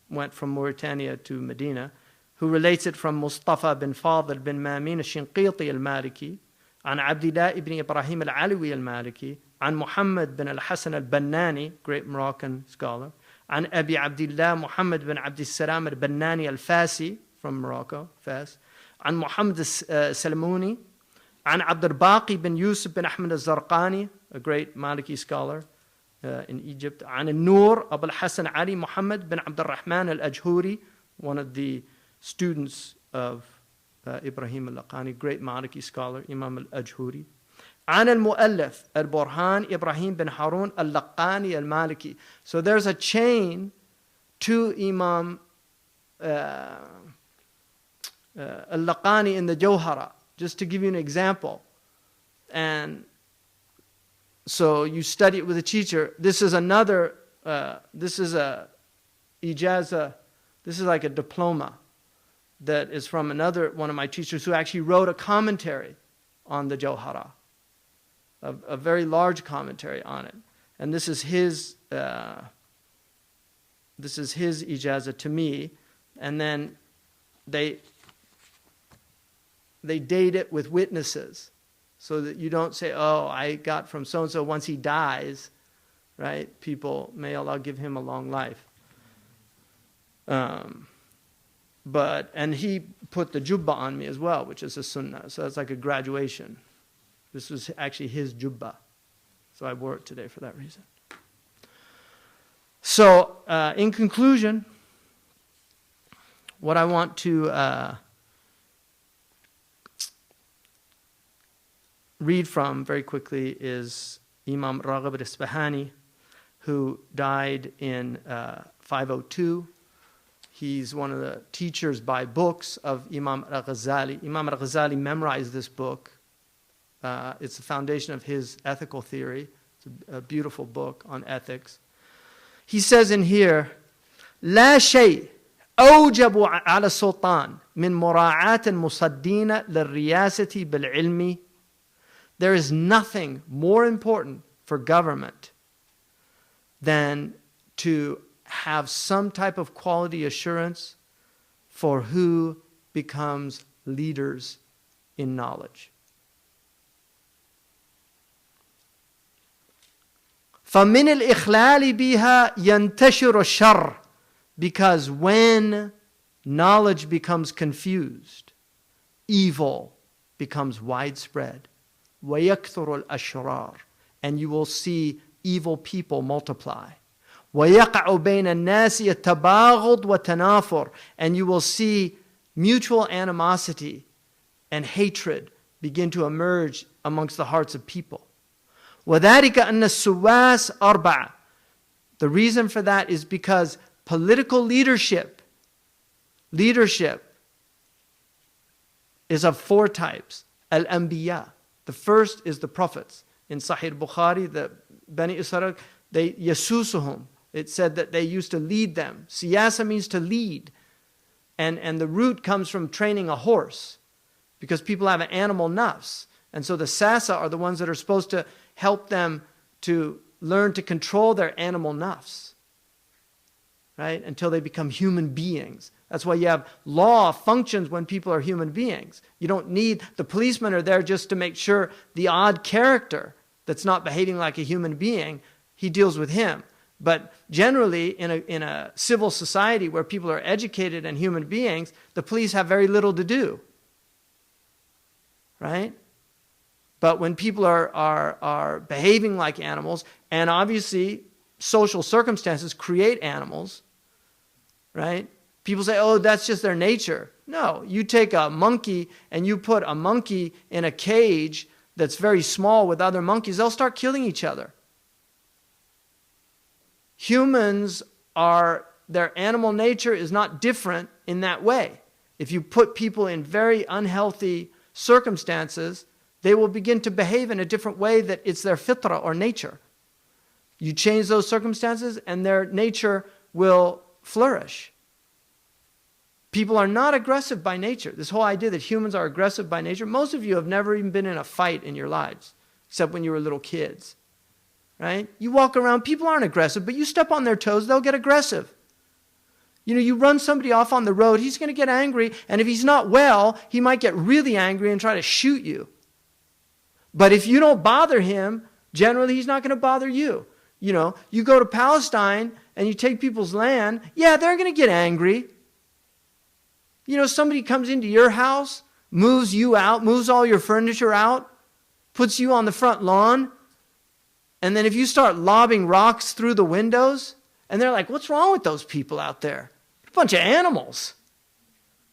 went from Mauritania to Medina, who relates it from Mustafa bin Fadl bin Mamin al-Shinqiti al-Maliki, عن عبد الله ibn Ibrahim al-Alawi al-Maliki, عن Muhammad bin al-Hasan al-Bannani, great Moroccan scholar, عن أبي عبد الله محمد بن عبد السلام البناني الفاسي from Morocco, Fas, عن محمد السلموني, عن عبد الباقي بن يوسف بن أحمد الزرقاني, a great Maliki scholar in Egypt, عن النور أبو الحسن علي محمد بن عبد الرحمن الأجهوري, one of the students of Ibrahim al-Laqani, great Maliki scholar, Imam al-Ajhuri. عن المؤلف البرهان إبراهيم بن هارون اللقاني المالكي. So there's a chain to Imam al-Laqani in the Jawhara, just to give you an example. And so you study it with a teacher. This is another, this is a ijaza, this is like a diploma that is from another one of my teachers who actually wrote a commentary on the Jawhara, a very large commentary on it. And this is his ijaza to me. And then they date it with witnesses, so that you don't say, oh, I got from so-and-so once he dies, right? People, may Allah give him a long life. And he put the jubba on me as well, which is a sunnah. So that's like a graduation. This was actually his jubba. So I wore it today for that reason. So in conclusion, what I want to read from very quickly is Imam Raghib al-Isfahani, who died in 502. He's one of the teachers by books of Imam al-Ghazali. Imam al-Ghazali memorized this book. It's the foundation of his ethical theory. It's a beautiful book on ethics. He says in here, لا شيء أوجب على السلطان من مراعاة المصدين للرياسة بالعلم. There is nothing more important for government than to have some type of quality assurance for who becomes leaders in knowledge. فَمِنِ الْإِخْلَالِ بِهَا يَنْتَشِرُ الشَّرِّ. Because when knowledge becomes confused, evil becomes widespread. وَيَكْثُرُ الْأَشْرَارِ. And you will see evil people multiply. وَيَقَعُ بَيْنَ النَّاسِ التَّبَاغُض وَتَنَافُرْ. And you will see mutual animosity and hatred begin to emerge amongst the hearts of people. وَذَلِكَ أَنَّ السُّوَاسِ أَرْبَعَ. The reason for that is because political leadership is of four types. Al-Anbiya. The first is the prophets. In Sahih Bukhari, the Bani Israel, they yasusuhum. It said that they used to lead them. Siyasa means to lead. And the root comes from training a horse, because people have an animal nafs. And so the sasa are the ones that are supposed to help them to learn to control their animal nafs, right? Until they become human beings. That's why you have law functions when people are human beings. You don't need, the policemen are there just to make sure the odd character that's not behaving like a human being, he deals with him. But generally, in a civil society where people are educated and human beings, the police have very little to do, right? But when people are behaving like animals, and obviously social circumstances create animals, right? People say, oh, that's just their nature. No, you take a monkey and you put a monkey in a cage that's very small with other monkeys, they'll start killing each other. Humans their animal nature is not different in that way. If you put people in very unhealthy circumstances, they will begin to behave in a different way that it's their fitrah or nature. You change those circumstances and their nature will flourish. People are not aggressive by nature. This whole idea that humans are aggressive by nature, most of you have never even been in a fight in your lives, except when you were little kids, right? You walk around, people aren't aggressive, but you step on their toes, they'll get aggressive. You run somebody off on the road, he's going to get angry, and if he's not well, he might get really angry and try to shoot you. But if you don't bother him, generally he's not going to bother you. You go to Palestine and you take people's land, yeah, they're going to get angry. Somebody comes into your house, moves you out, moves all your furniture out, puts you on the front lawn, and then if you start lobbing rocks through the windows, and they're like, what's wrong with those people out there? A bunch of animals.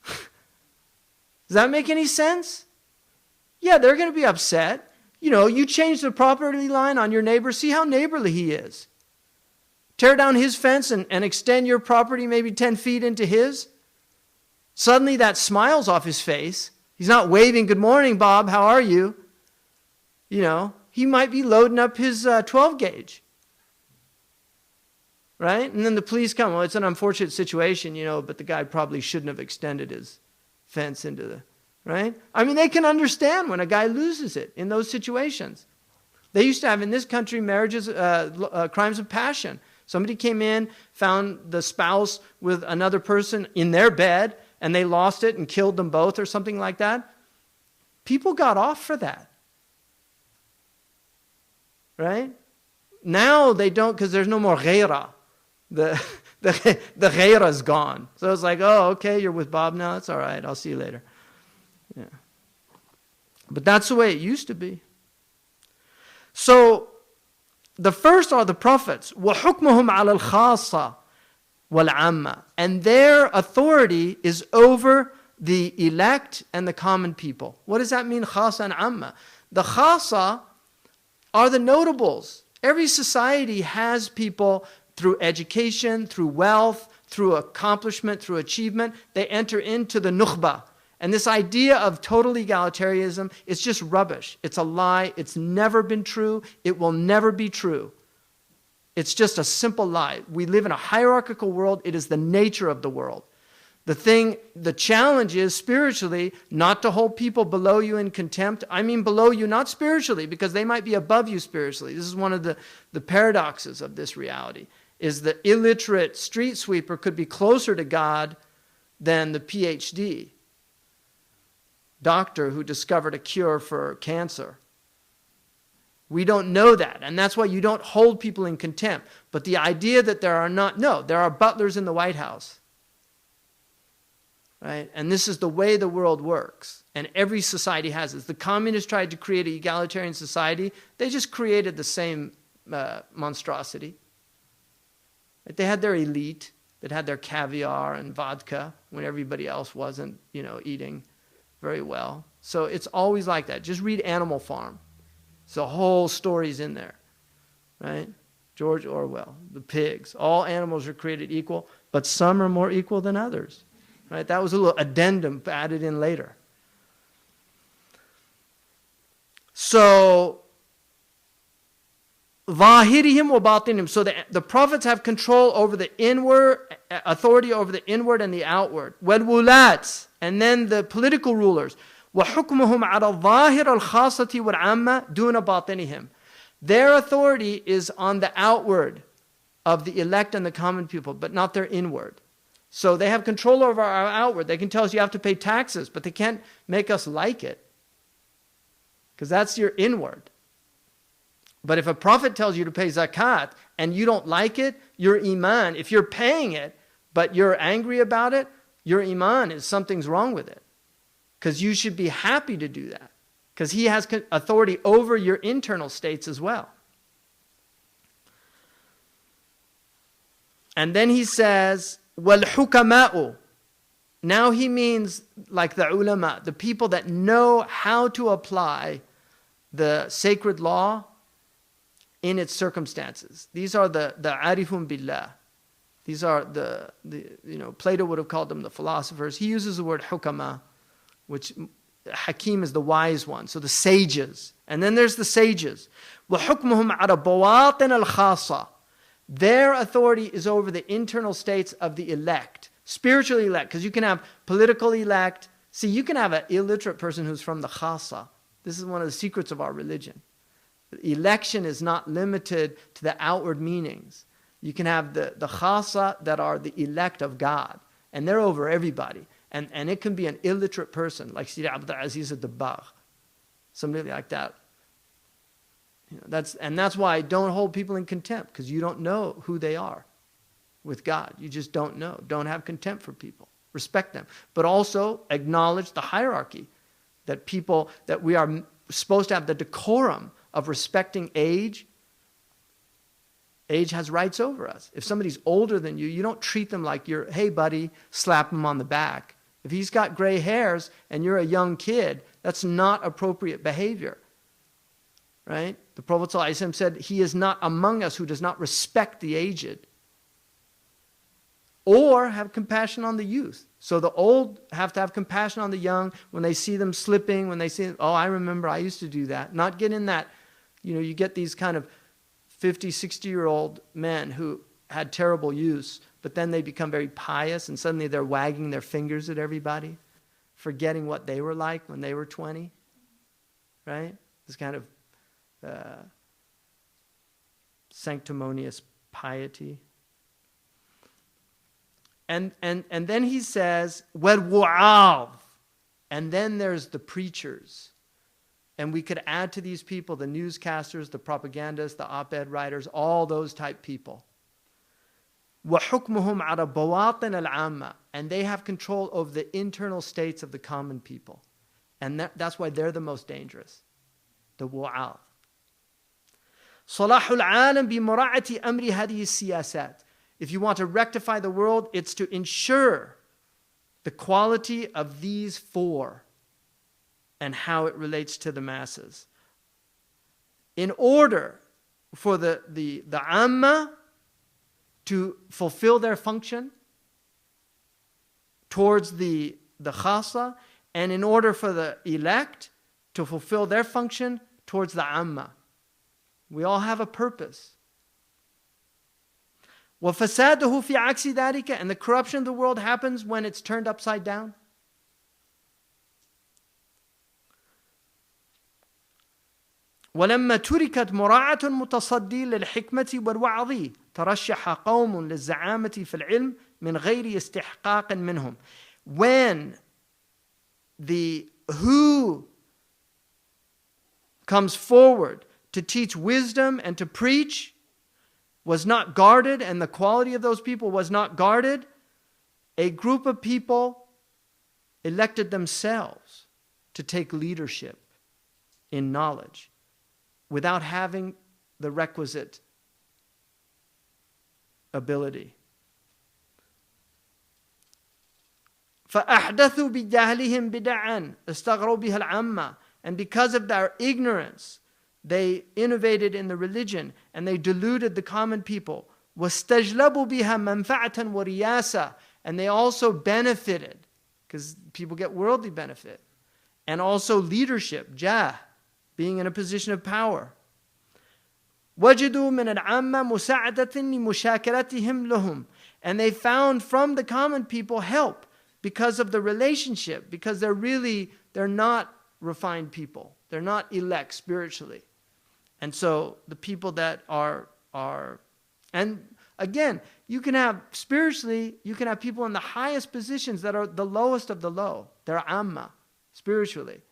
Does that make any sense? Yeah, they're going to be upset. You change the property line on your neighbor, see how neighborly he is. Tear down his fence and extend your property maybe 10 feet into his. Suddenly that smile's off his face. He's not waving, good morning, Bob, how are you? He might be loading up his 12 gauge. Right? And then the police come. Well, it's an unfortunate situation, but the guy probably shouldn't have extended his fence into the, right? I mean, they can understand when a guy loses it in those situations. They used to have in this country marriages, crimes of passion. Somebody came in, found the spouse with another person in their bed, and they lost it and killed them both or something like that. People got off for that. Right? Now they don't, because there's no more ghaira. The ghaira is gone. So it's like, oh, okay, you're with Bob now. That's all right. I'll see you later. Yeah. But that's the way it used to be. So the first are the prophets. وَحُكْمُهُمْ عَلَى الْخَاصَّةِ وَالْعَامَّةِ. And their authority is over the elect and the common people. What does that mean, khasa and amma? The khasa are the notables. Every society has people through education, through wealth, through accomplishment, through achievement. They enter into the nukhba. And this idea of total egalitarianism is just rubbish. It's a lie. It's never been true. It will never be true. It's just a simple lie. We live in a hierarchical world. It is the nature of the world. The challenge is spiritually not to hold people below you in contempt. I mean below you, not spiritually, because they might be above you spiritually. This is one of the paradoxes of this reality, is the illiterate street sweeper could be closer to God than the PhD doctor who discovered a cure for cancer. We don't know that, and that's why you don't hold people in contempt. But the idea that there are butlers in the White House. Right? And this is the way the world works. And every society has this. The communists tried to create an egalitarian society. They just created the same monstrosity. Right? They had their elite that had their caviar and vodka when everybody else wasn't, eating very well. So it's always like that. Just read Animal Farm. So the whole story's in there. Right? George Orwell, the pigs. All animals are created equal, but some are more equal than others. Right? That was a little addendum added in later. So, ظَاهِرِهِمْ وَبَاطِنِهِمْ. So the prophets have control over the inward, authority over the inward and the outward. وَالْوُلَاتِ. And then the political rulers. وَحُكْمُهُمْ عَلَى الظَّاهِرَ الْخَاصَةِ وَالْعَامَّةِ دُونَ بَاطِنِهِمْ. Their authority is on the outward of the elect and the common people, but not their inward. So they have control over our outward. They can tell us you have to pay taxes, but they can't make us like it. Because that's your inward. But if a prophet tells you to pay zakat and you don't like it, your iman, if you're paying it, but you're angry about it, your iman is something's wrong with it. Because you should be happy to do that. because he has authority over your internal states as well. And then he says, وَالْحُكَمَاءُ. Now he means like the ulama, the people that know how to apply the sacred law in its circumstances. These are the arifun billah. These are the Plato would have called them the philosophers. He uses the word hukama, which hakim is the wise one. So the sages. And then there's the sages. وَحُكْمُهُمْ عَلَى بَوَاطِنَ الْخَاصَةِ. Their authority is over the internal states of the elect. Spiritually elect. Because you can have political elect. See, you can have an illiterate person who's from the khasa. This is one of the secrets of our religion. Election is not limited to the outward meanings. You can have the khasa that are the elect of God. And they're over everybody. And it can be an illiterate person, like Sidi Abdul Aziz al-Dabbagh. Somebody like that. That's why don't hold people in contempt, because you don't know who they are with God. You just don't know. Don't have contempt for people. Respect them. But also acknowledge the hierarchy, that we are supposed to have the decorum of respecting age. Age has rights over us. If somebody's older than you, you don't treat them like you're, hey buddy, slap him on the back. If he's got gray hairs and you're a young kid, that's not appropriate behavior. Right? The Prophet ﷺ said, he is not among us who does not respect the aged or have compassion on the youth. So the old have to have compassion on the young when they see them slipping, when they see, oh, I remember I used to do that. Not get in that, you get these kind of 50, 60-year-old men who had terrible use, but then they become very pious and suddenly they're wagging their fingers at everybody, forgetting what they were like when they were 20. Right? This kind of sanctimonious piety. And then he says, وَالْوُعَاظ. And then there's the preachers. And we could add to these people the newscasters, the propagandists, the op-ed writers, all those type people. وَحُكْمُهُمْ عَلَى بَوَاطِنَ الْعَامَّةِ. And they have control over the internal states of the common people. And that's why they're the most dangerous. The wu'ath. صَلَاحُ الْعَالَمِ بِمُرَاعَةِ أَمْرِ هَذِهِ السِّيَاسَاتِ. If you want to rectify the world, it's to ensure the quality of these four and how it relates to the masses. In order for the amma to fulfill their function towards the khasa, and in order for the elect to fulfill their function towards the amma. We all have a purpose. وَفَسَادُهُ فِي عَكْسِ ذَلِكَ. And the corruption of the world happens when it's turned upside down. وَلَمَّا تُرِكَتْ مُرَاعَةٌ مُتَصَدِّي لِلْحِكْمَةِ وَالْوَعْظِ تَرَشَّحَ قَوْمٌ لِلزَّعَامَةِ فِي الْعِلْمِ مِنْ غَيْرِ اسْتِحْقَاقٍ مِنْهُمْ. When the who comes forward to teach wisdom and to preach was not guarded, and the quality of those people was not guarded, a group of people elected themselves to take leadership in knowledge without having the requisite ability. فَأَحْدَثُوا بِجَهْلِهِمْ بِدَعًا اسْتَغْرَوْا بِهَا الْعَامَّةِ. And because of their ignorance, they innovated in the religion and they deluded the common people. وَاسْتَجْلَبُوا بِهَا مَنْفَعَةً وَرِيَاسَةً. And they also benefited, because people get worldly benefit, and also leadership, jah, being in a position of power. وَجِدُوا مِنَ الْعَامَّةِ مُسَاعَدَةٍ لِمُشَاكَلَتِهِمْ لَهُمْ. And they found from the common people help because of the relationship, because they're not refined people. They're not elect spiritually. And so the people that are, and again, you can have people in the highest positions that are the lowest of the low. They're amma, spiritually.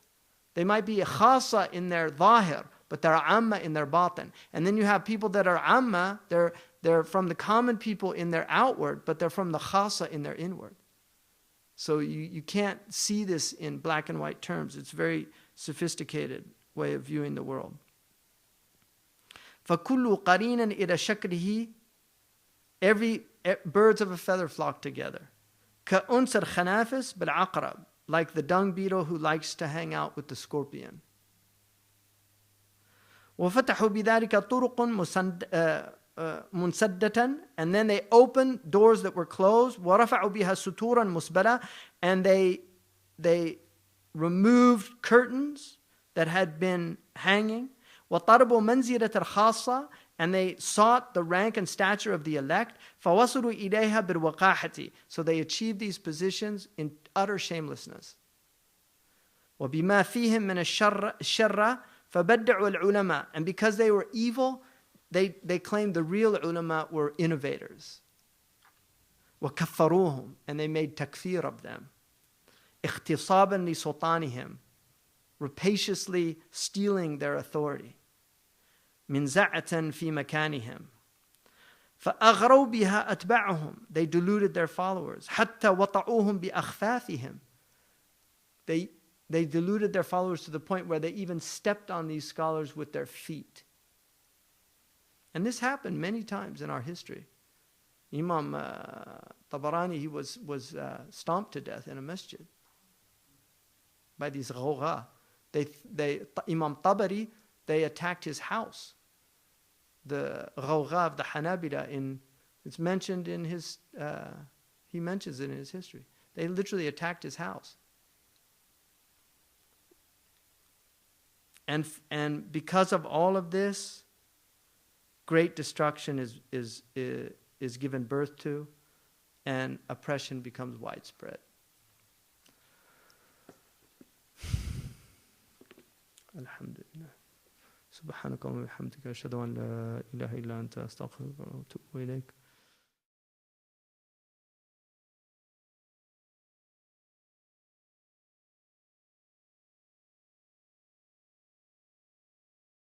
They might be khasa in their zahir, but they're amma in their batin. And then you have people that are amma, they're from the common people in their outward, but they're from the khasa in their inward. So you can't see this in black and white terms. It's very sophisticated way of viewing the world. فَكُلُّ قَرِينًا إِلَى شَكْلِهِ, every birds of a feather flock together. كَأُنْسَ الْخَنَافِسِ بِالْعَقْرَبِ, like the dung beetle who likes to hang out with the scorpion. وَفَتَحُوا بِذَلِكَ طُرُقٌ مُنْسَدَّةً, and then they opened doors that were closed. وَرَفَعُوا بِهَا سُتُورًا مُسْبَلًا, and they removed curtains that had been hanging. وَطَرَبُوا مَنْزِلَةَ الْخَاصَّةِ, and they sought the rank and stature of the elect. فَوَصُلُوا إِلَيْهَا بِالْوَقَاحَةِ, so they achieved these positions in utter shamelessness. وَبِمَا فِيهِمْ مِنَ الشَّرَّ فَبَدَّعُوا الْعُلَمَاء, and because they were evil, they claimed the real ulama were innovators. وَكَفَّرُوهُم, and they made takfir of them. اِخْتِصَابًا لِسُلْطَانِهِمْ, rapaciously stealing their authority. مِنْ زَعَةً فِي مَكَانِهِمْ فَأَغْرَوْا بِهَا أَتْبَعُهُمْ, they deluded their followers. حَتَّى وَطَعُوهُمْ بِأَخْفَافِهِمْ, they deluded their followers to the point where they even stepped on these scholars with their feet. And this happened many times in our history. Imam Tabarani, he was stomped to death in a masjid by these ghawgha. Imam Tabari, they attacked his house. The ghawgha of the Hanabila, it's mentioned in his, he mentions it in his history. They literally attacked his house. And because of all of this, great destruction is given birth to, and oppression becomes widespread. Alhamdulillah. Subhanaka wa bihamdika ashhadu an la ilaha illa anta astaghfiruka wa atubu ilayk.